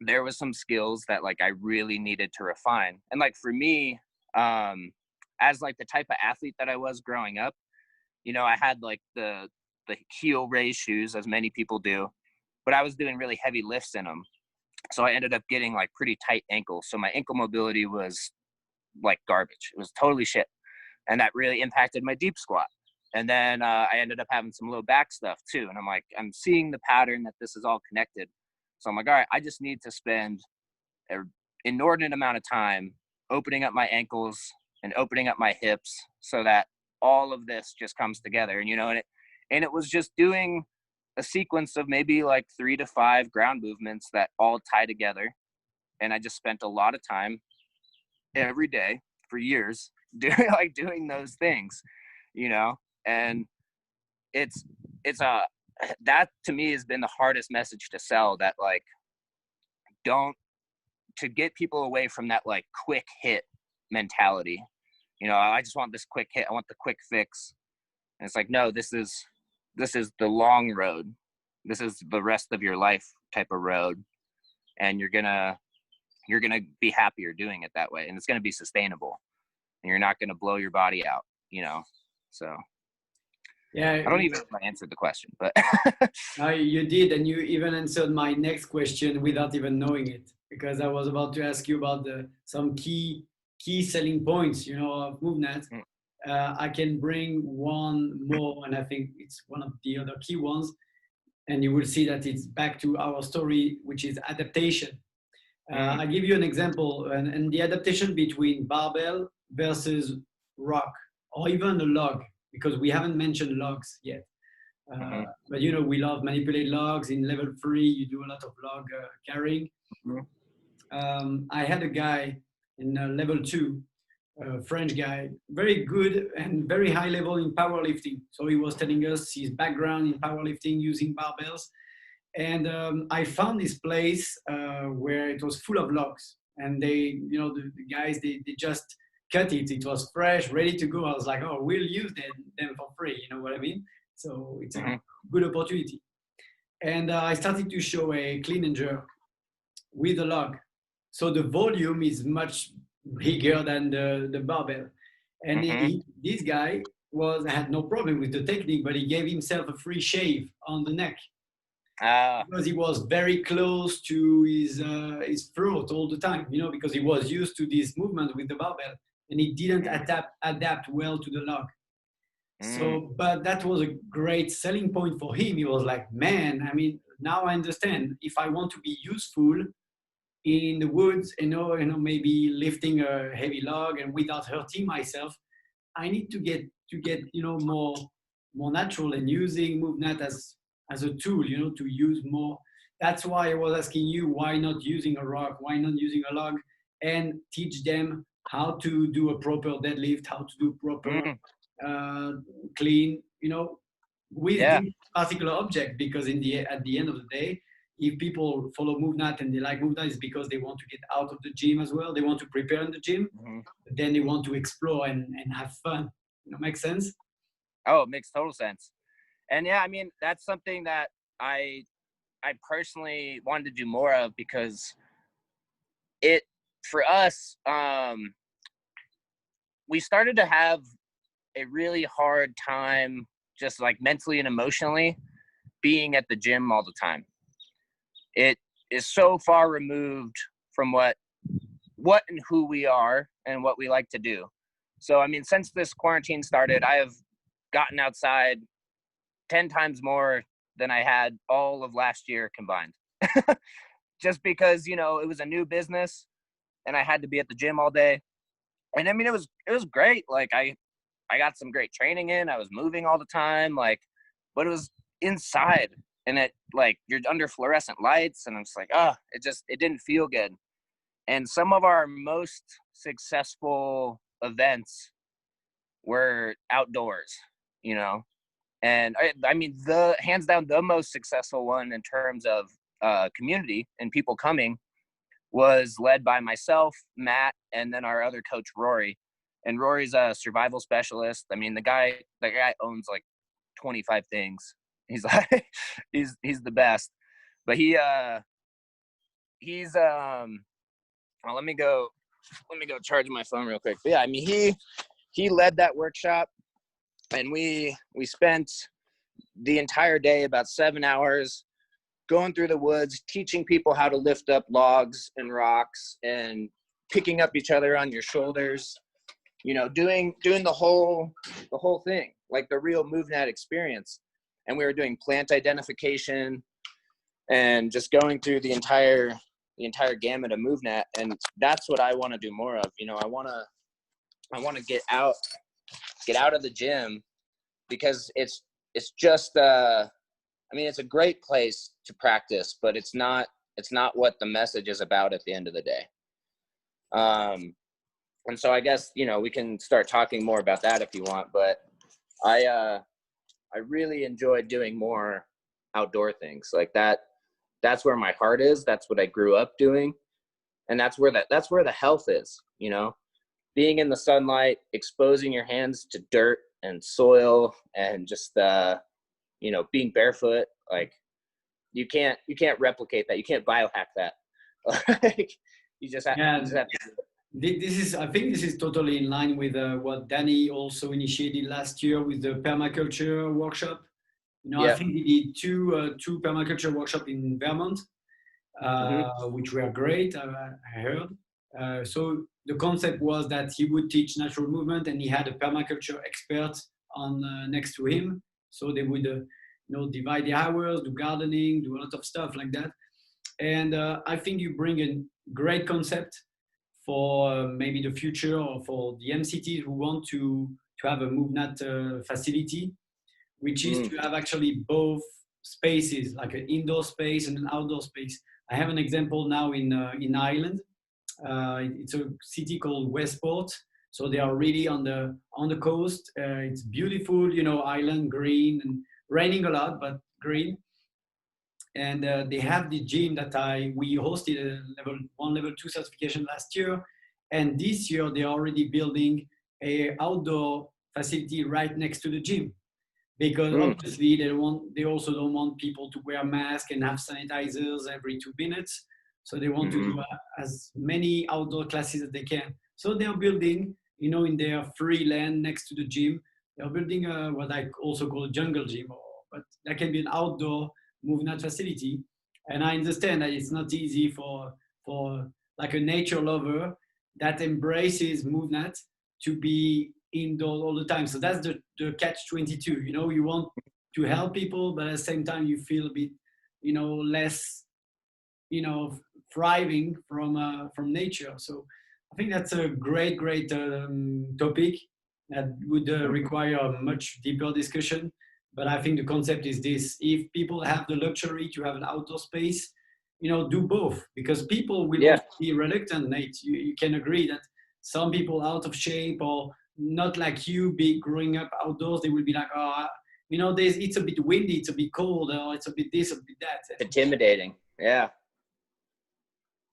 there was some skills that like I really needed to refine. And like for me, as like the type of athlete that I was growing up, you know, I had like the heel raised shoes, as many people do, but I was doing really heavy lifts in them. So I ended up getting like pretty tight ankles. So my ankle mobility was like garbage. It was totally shit. And that really impacted my deep squat. And then I ended up having some low back stuff too. And I'm like, I'm seeing the pattern that this is all connected. So I'm like, all right, I just need to spend an inordinate amount of time opening up my ankles and opening up my hips so that all of this just comes together. And, you know, and it was just doing a sequence of maybe like 3 to 5 ground movements that all tie together. And I just spent a lot of time every day for years doing those things, you know. And it's that to me has been the hardest message to sell, that like, don't, to get people away from that like quick hit mentality. You know, I just want this quick hit, I want the quick fix. And it's like, no, this is the long road. This is the rest of your life type of road. And you're gonna be happier doing it that way. And it's gonna be sustainable. And you're not gonna blow your body out, you know. So Yeah, I don't even know if I answered the question, but you did, and you even answered my next question without even knowing it, because I was about to ask you about some key selling points, you know, of MovNat. I can bring one more, and I think it's one of the other key ones, and you will see that it's back to our story, which is adaptation. I give you an example, and the adaptation between barbell versus rock, or even a log, because we haven't mentioned logs yet. But you know, we love manipulate logs. In level 3, you do a lot of log carrying. I had a guy in level 2, a French guy, very good and very high level in powerlifting. So he was telling us his background in powerlifting using barbells. And I found this place where it was full of logs. And they, you know, the guys, they just cut it. It was fresh, ready to go. I was like, oh, we'll use them for free. You know what I mean? So it's a good opportunity. And I started to show a clean and jerk with a log. So the volume is much bigger than the barbell. And this guy had no problem with the technique, but he gave himself a free shave on the neck. Because he was very close to his throat all the time, you know, because he was used to this movement with the barbell, and he didn't adapt well to the log. So, but that was a great selling point for him. He was like, man, I mean, now I understand. If I want to be useful in the woods, you know, maybe lifting a heavy log and without hurting myself, I need to get you know, more natural, and using MovNat as a tool, you know, to use more. That's why I was asking you, why not using a rock? Why not using a log? And teach them how to do a proper deadlift, how to do proper clean, you know, with this particular object. Because at the end of the day, if people follow MovNat and they like MovNat, it's because they want to get out of the gym as well. They want to prepare in the gym, but then they want to explore and have fun. You know, makes sense? Oh, it makes total sense. And yeah, I mean, that's something that I personally wanted to do more of, because for us, we started to have a really hard time just like mentally and emotionally being at the gym all the time. It is so far removed from what and who we are and what we like to do. So, I mean, since this quarantine started, I have gotten outside 10 times more than I had all of last year combined. Just because, you know, it was a new business and I had to be at the gym all day. And I mean, it was great. Like I got some great training in. I was moving all the time, like, but it was inside and it like you're under fluorescent lights and I'm just like, it didn't feel good. And some of our most successful events were outdoors, you know. And I mean, the hands down the most successful one in terms of community and people coming was led by myself, Matt, and then our other coach, Rory. And Rory's a survival specialist. I mean, the guy owns like 25 things. He's like, he's the best. But he's well, let me go charge my phone real quick. But yeah, I mean, he led that workshop, and we spent the entire day, about 7 hours, going through the woods, teaching people how to lift up logs and rocks and picking up each other on your shoulders, you know, doing the whole thing, like the real MovNat experience. And we were doing plant identification and just going through the entire gamut of MovNat. And that's what I want to do more of. You know, I want to get out of the gym, because it's just I mean, it's a great place to practice, but it's not what the message is about at the end of the day. And so I guess, you know, we can start talking more about that if you want, but I really enjoy doing more outdoor things like that. That's where my heart is. That's what I grew up doing. And that's where the health is, you know, being in the sunlight, exposing your hands to dirt and soil and just, you know, being barefoot. Like you can't replicate that. You can't biohack that. Like you just have to do it. This is, I think this is totally in line with what Danny also initiated last year with the permaculture workshop. You know, I think he did two permaculture workshops in Vermont, which were great, I heard. So the concept was that he would teach natural movement, and he had a permaculture expert on next to him. So they would, you know, divide the hours, do gardening, do a lot of stuff like that. And I think you bring a great concept for maybe the future, or for the MCTs who want to have a MovNat facility, which is to have actually both spaces, like an indoor space and an outdoor space. I have an example now in Ireland. It's a city called Westport. So they are really on the coast. It's beautiful, you know, island, green, and raining a lot, but green. And they have the gym that we hosted a level 1, level 2 certification last year. And this year they're already building a outdoor facility right next to the gym. Because obviously they also don't want people to wear masks and have sanitizers every 2 minutes. So they want to do as many outdoor classes as they can. So they're building, you know, in their free land next to the gym, they're building what I also call a jungle gym, but that can be an outdoor MovNat facility. And I understand that it's not easy for like a nature lover that embraces MovNat to be indoors all the time. So that's the catch-22. You know, you want to help people, but at the same time you feel a bit, you know, less, you know, thriving from nature. So I think that's a great topic that would require a much deeper discussion. But I think the concept is this: if people have the luxury to have an outdoor space, you know, do both, because people will also be reluctant, Nate. You can agree that some people out of shape or not like you, be growing up outdoors, they will be like, oh, you know, it's a bit windy, it's a bit cold, or it's a bit this, a bit that. Intimidating. Yeah.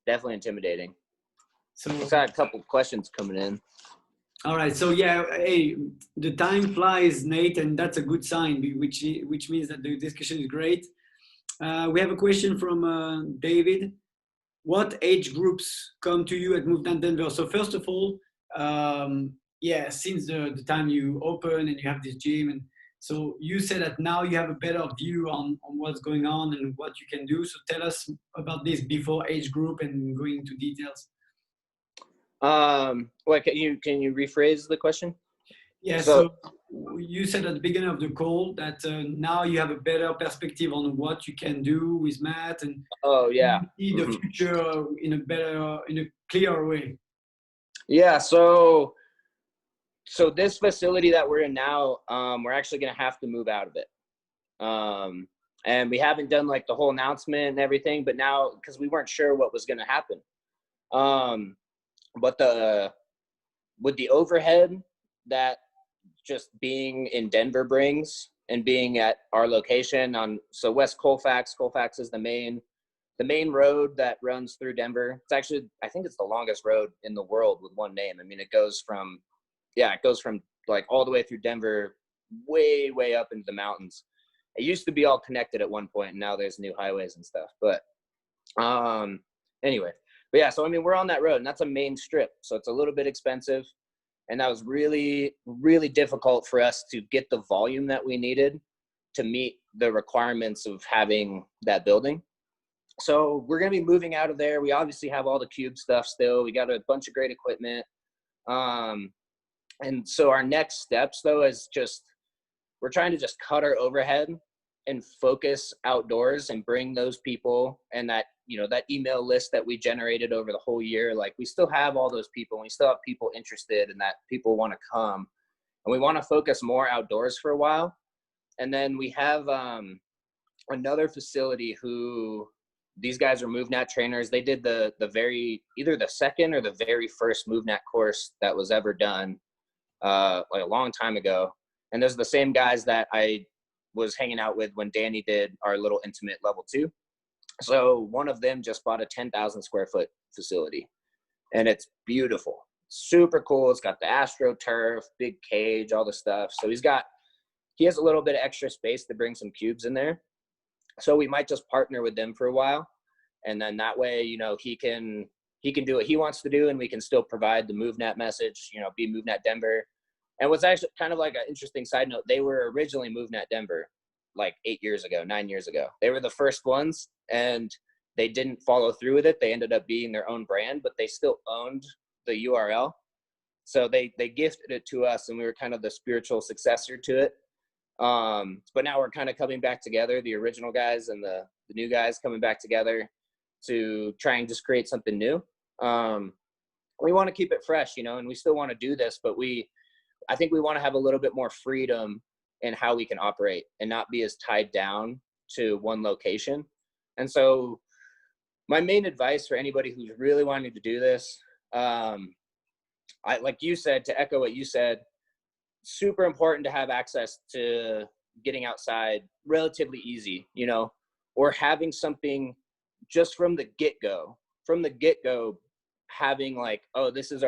Definitely intimidating. So we've got a couple questions coming in. All right. So yeah, hey, the time flies, Nate, and that's a good sign, which means that the discussion is great. We have a question from David. what age groups come to you at MovNat Denver? So first of all, yeah, since the time you open and you have this gym, and so you said that now you have a better view on what's going on and what you can do. So tell us about this before age group and going into details. What can you rephrase the question? Yeah, so you said at the beginning of the call that now you have a better perspective on what you can do with Matt, and yeah, you see the future in a clearer way. Yeah, so this facility that we're in now, we're actually going to have to move out of it. And we haven't done like the whole announcement and everything, but now, because we weren't sure what was going to happen. But with the overhead that just being in Denver brings, and being at our location so West Colfax is the main road that runs through Denver. It's actually, I think it's the longest road in the world with one name. I mean, it goes from like all the way through Denver, way up into the mountains. It used to be all connected at one point, and now there's new highways and stuff. But anyway, but yeah, so I mean, we're on that road, and that's a main strip, so it's a little bit expensive. And that was really, really difficult for us to get the volume that we needed to meet the requirements of having that building. So we're going to be moving out of there. We obviously have all the cube stuff still. We got a bunch of great equipment. And so our next steps, though, is we're trying to just cut our overhead and focus outdoors and bring those people and that email list that we generated over the whole year. Like, we still have all those people, and we still have people interested and that people want to come, and we want to focus more outdoors for a while. And then we have another facility who, these guys are MovNat trainers. They did either the second or the very first MovNat course that was ever done like a long time ago. And those are the same guys that I was hanging out with when Danny did our little intimate level 2. So one of them just bought a 10,000 square foot facility, and it's beautiful, super cool. It's got the AstroTurf, big cage, all the stuff. So he has a little bit of extra space to bring some cubes in there. So we might just partner with them for a while, and then that way, he can do what he wants to do, and we can still provide the MovNat message, be MovNat Denver. And what's actually kind of like an interesting side note, they were originally MovNat Denver like 9 years ago. They were the first ones, and they didn't follow through with it. They ended up being their own brand, but they still owned the URL. So they gifted it to us, and we were kind of the spiritual successor to it. But now we're kind of coming back together, the original guys and the new guys coming back together to try and just create something new. We want to keep it fresh, and we still want to do this, but I think we want to have a little bit more freedom in how we can operate and not be as tied down to one location. And so my main advice for anybody who's really wanting to do this, like you said, to echo what you said, super important to have access to getting outside relatively easy, or having something just from the get-go, having like, oh, this is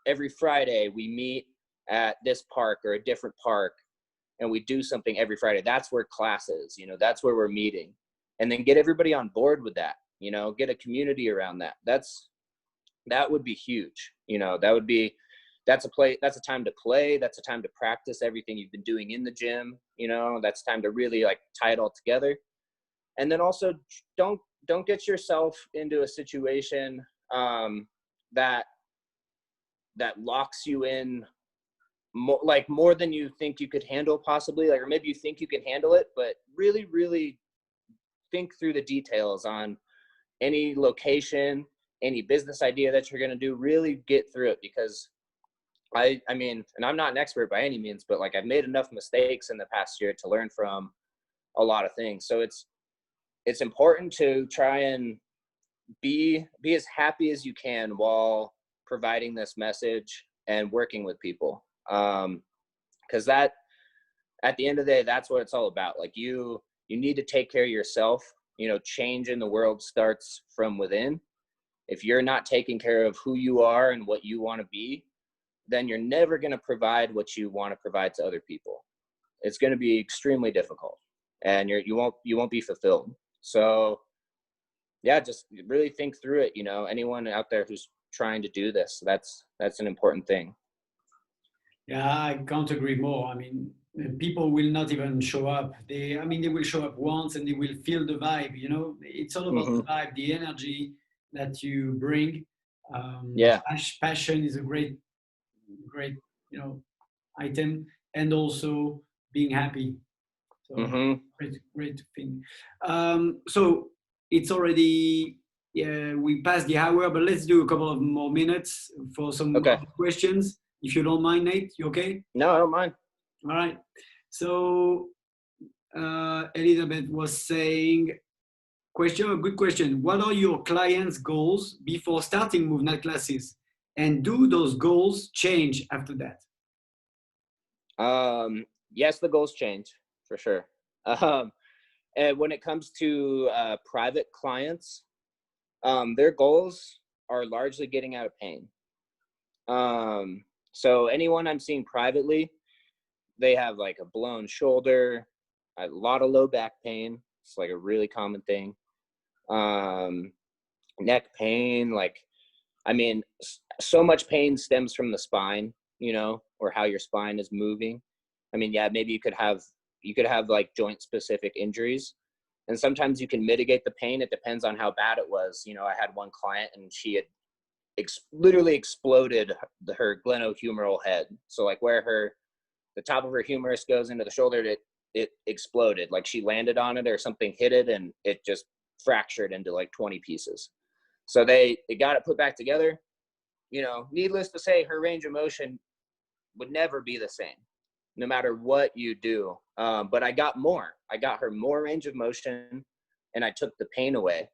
every Friday we meet at this park or a different park, and we do something every Friday. That's where class is, that's where we're meeting. And then get everybody on board with that, get a community around that. That would be huge. That's a time to play. That's a time to practice everything you've been doing in the gym. That's time to really like tie it all together. And then also don't get yourself into a situation that locks you in more than you think you could handle, possibly, or maybe you think you can handle it, but really, really think through the details on any location, any business idea that you're going to do. Really get through it, because I mean, and I'm not an expert by any means, but like, I've made enough mistakes in the past year to learn from a lot of things. So it's important to try and be as happy as you can while providing this message and working with people. Because that, at the end of the day, that's what it's all about. Like, you need to take care of yourself. Change in the world starts from within. If you're not taking care of who you are and what you want to be, then you're never going to provide what you want to provide to other people. It's going to be extremely difficult, and you won't be fulfilled. So yeah, just really think through it. You know, anyone out there who's trying to do this, that's an important thing. Yeah, I can't agree more. I mean, people will not even show up. I mean, they will show up once and they will feel the vibe. You know, it's all about the vibe, the energy that you bring. Yeah. Passion is a great, you know, item, and also being happy. So great thing. So it's already, yeah, we passed the hour, but let's do a couple of more minutes for some Okay. other questions, if you don't mind, Nate. You okay? No, I don't mind. All right. So Elizabeth was saying, a good question. What are your clients' goals before starting MovNat classes? And do those goals change after that? Yes, the goals change for sure. And when it comes to private clients, their goals are largely getting out of pain. So anyone I'm seeing privately, they have like a blown shoulder, a lot of low back pain. It's like a really common thing. Neck pain, like, I mean, so much pain stems from the spine, you know, or how your spine is moving. I mean, yeah, maybe you could have like joint specific injuries, and sometimes you can mitigate the pain. It depends on how bad it was. You know, I had one client and she had literally exploded her glenohumeral head. So like where the top of her humerus goes into the shoulder, it exploded. Like she landed on it or something hit it and it just fractured into like 20 pieces. So they got it put back together. You know, needless to say, her range of motion would never be the same, no matter what you do. But I got her more range of motion, and I took the pain away.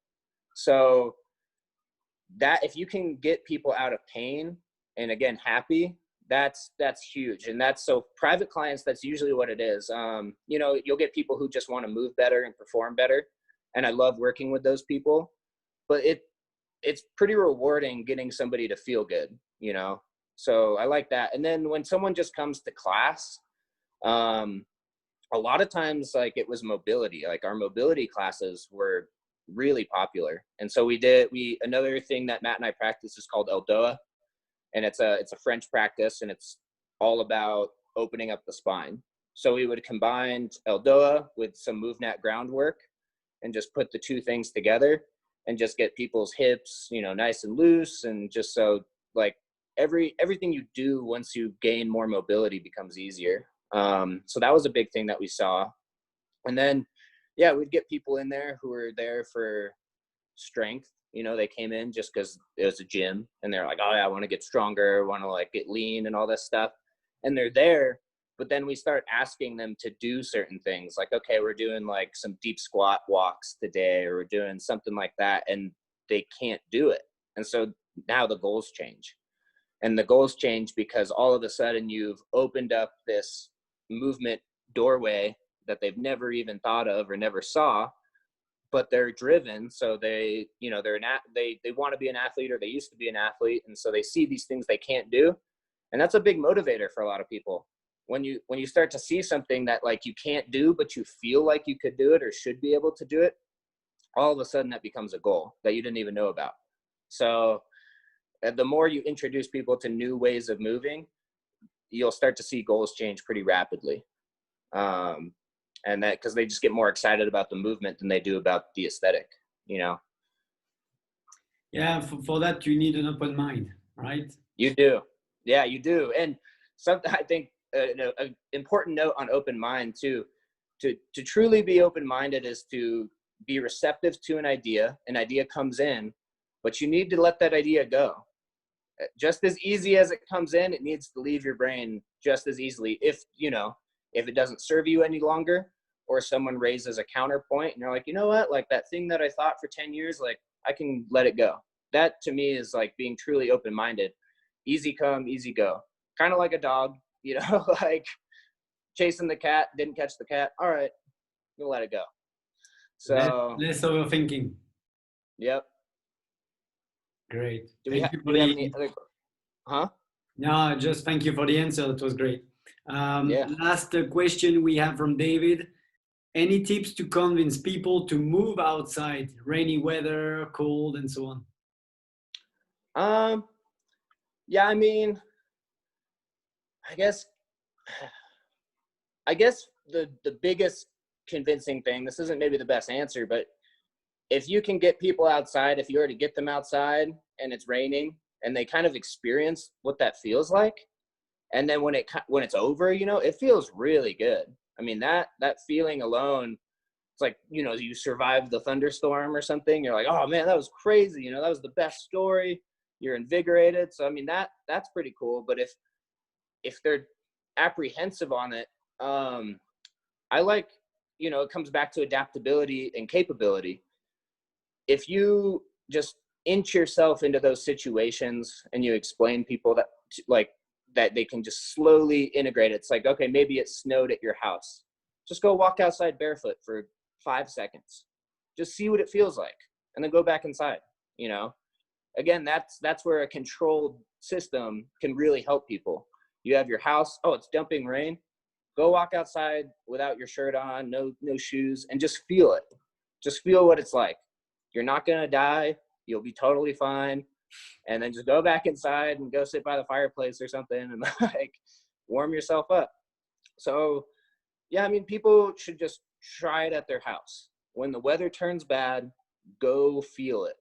So that, if you can get people out of pain and again happy, that's huge. And that's, so private clients, that's usually what it is. You know, you'll get people who just want to move better and perform better, and I love working with those people. But it's pretty rewarding getting somebody to feel good, you know? So I like that. And then when someone just comes to class, a lot of times, like, it was mobility. Like our mobility classes were really popular. And so another thing that Matt and I practice is called Eldoa. And it's a French practice, and it's all about opening up the spine. So we would combine Eldoa with some MovNat groundwork and just put the two things together and just get people's hips, you know, nice and loose. And just so like everything you do once you gain more mobility becomes easier. So that was a big thing that we saw. And then, yeah, we'd get people in there who were there for strength. You know, they came in just because it was a gym and they're like, oh yeah, I want to get stronger, want to like get lean and all this stuff. And they're there. But then we start asking them to do certain things, like, okay, we're doing like some deep squat walks today, or we're doing something like that, and they can't do it. And so now the goals change. And the goals change because all of a sudden you've opened up this movement doorway that they've never even thought of or never saw, but they're driven. So they, you know, they want to be an athlete, or they used to be an athlete. And so they see these things they can't do. And that's a big motivator for a lot of people. When you start to see something that like you can't do, but you feel like you could do it or should be able to do it, all of a sudden that becomes a goal that you didn't even know about. So the more you introduce people to new ways of moving, you'll start to see goals change pretty rapidly. And that, because they just get more excited about the movement than they do about the aesthetic, you know? Yeah, for that, you need an open mind, right? You do. Yeah, you do. And something, I think, an important note on open mind too, to truly be open-minded is to be receptive to an idea. An idea comes in, but you need to let that idea go. Just as easy as it comes in, it needs to leave your brain just as easily. If it doesn't serve you any longer, or someone raises a counterpoint and you're like, you know what, like that thing that I thought for 10 years, like I can let it go. That to me is like being truly open-minded. Easy come, easy go. Kind of like a dog, you know, like chasing the cat, didn't catch the cat. All right, you'll let it go. So less overthinking. Yep. Great. Do we have any other? Huh? No, just thank you for the answer. That was great. Yeah. Last question we have from David. any tips to convince people to move outside, rainy weather, cold, and so on? Yeah, I mean, I guess the biggest convincing thing, this isn't maybe the best answer, but if you can get people outside, if you already get them outside and it's raining and they kind of experience what that feels like, and then when it's over, you know, it feels really good. I mean, that feeling alone, it's like, you know, you survived the thunderstorm or something. You're like, oh man, that was crazy. You know, that was the best story. You're invigorated. So I mean, that's pretty cool. But if they're apprehensive on it, I like, you know, it comes back to adaptability and capability. If you just inch yourself into those situations and you explain people that like that they can just slowly integrate it. It's like, okay, maybe it snowed at your house. Just go walk outside barefoot for 5 seconds. Just see what it feels like and then go back inside, you know? Again, that's where a controlled system can really help people. You have your house, oh, it's dumping rain. Go walk outside without your shirt on, no shoes, and just feel it. Just feel what it's like. You're not gonna die. You'll be totally fine. And then just go back inside and go sit by the fireplace or something and like warm yourself up. So yeah, I mean, people should just try it at their house. When the weather turns bad, go feel it.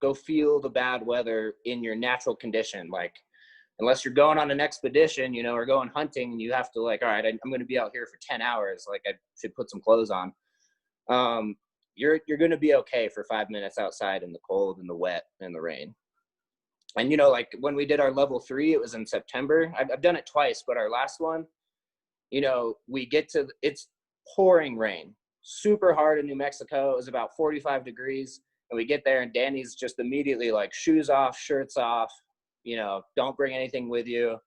Go feel the bad weather in your natural condition. Like, unless you're going on an expedition, you know, or going hunting, and you have to like, all right, I'm going to be out here for 10 hours. Like, I should put some clothes on. You're going to be okay for 5 minutes outside in the cold and the wet and the rain. And, you know, like when we did our level 3, it was in September. I've done it twice, but our last one, you know, it's pouring rain, super hard in New Mexico. It was about 45 degrees. And we get there and Danny's just immediately like shoes off, shirts off, you know, don't bring anything with you.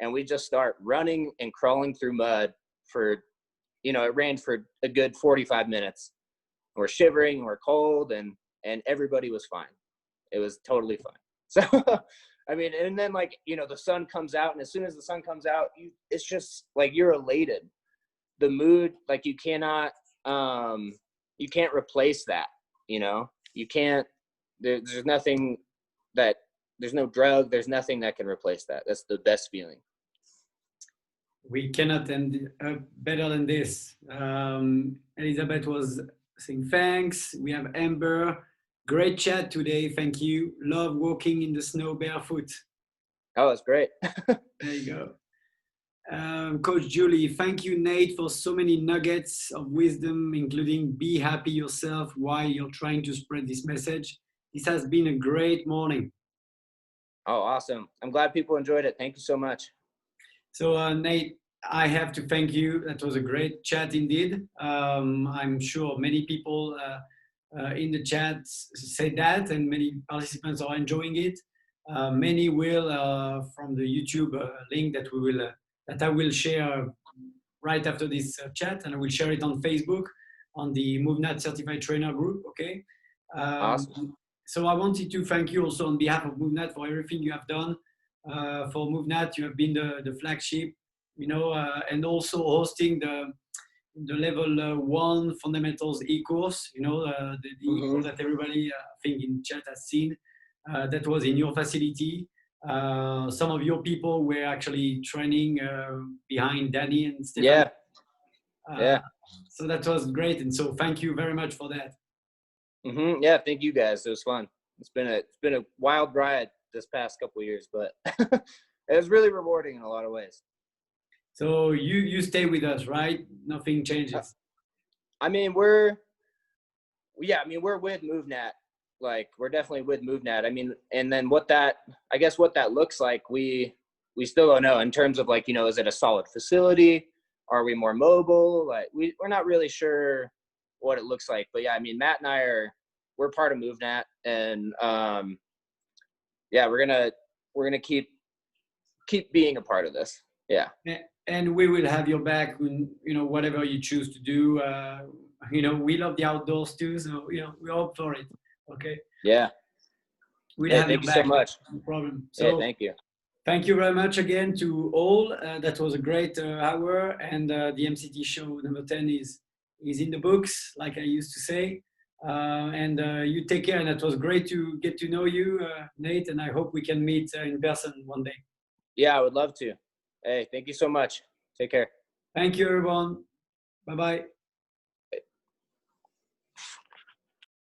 And we just start running and crawling through mud for, you know, it rained for a good 45 minutes. We're shivering, we're cold, and everybody was fine. It was totally fine. So, I mean, and then like, you know, the sun comes out, and as soon as the sun comes out, it's just like, you're elated. The mood, like you can't replace that, you know, you can't, there's nothing there's no drug, there's nothing that can replace that. That's the best feeling. We cannot end better than this. Elizabeth was saying thanks. We have Amber. Great chat today. Thank you. Love walking in the snow barefoot. Oh, it's great. There you go. Coach Julie, thank you, Nate, for so many nuggets of wisdom, including be happy yourself while you're trying to spread this message. This has been a great morning. Oh, awesome. I'm glad people enjoyed it. Thank you so much. So, Nate, I have to thank you. That was a great chat indeed. I'm sure many people in the chat said that, and many participants are enjoying it. Many will from the YouTube link that I will share right after this chat, and I will share it on Facebook on the MovNat Certified Trainer group. Okay. Awesome. So I wanted to thank you also on behalf of MovNat for everything you have done. For MovNat, you have been the flagship, you know, and also hosting the level 1 fundamentals e-course, you know, the e-course that everybody I think in chat has seen. That was in your facility. Some of your people were actually training behind Danny and Stefan. Yeah. So that was great, and so thank you very much for that. Yeah, thank you guys. It was fun. It's been a wild ride this past couple of years, but it was really rewarding in a lot of ways. So you stay with us, right? Nothing changes. I mean, we're with MovNat. Like, we're definitely with MovNat. I mean, and then what that looks like, we still don't know in terms of like, you know, is it a solid facility? Are we more mobile? Like, we're not really sure what it looks like. But yeah, I mean, Matt and we're part of MovNat, and yeah, we're gonna keep being a part of this. Yeah. And we will have your back when, you know, whatever you choose to do. You know, we love the outdoors too, so you know, we're up for it. Okay. Yeah. We'll have thank your you back. so much. No problem. So thank you. Thank you very much again to all. That was a great hour, and the MCT show number 10 is is in the books, like I used to say. And you take care. And it was great to get to know you, Nate. And I hope we can meet in person one day. Yeah, I would love to. Hey, thank you so much. Take care. Thank you, everyone. Bye-bye.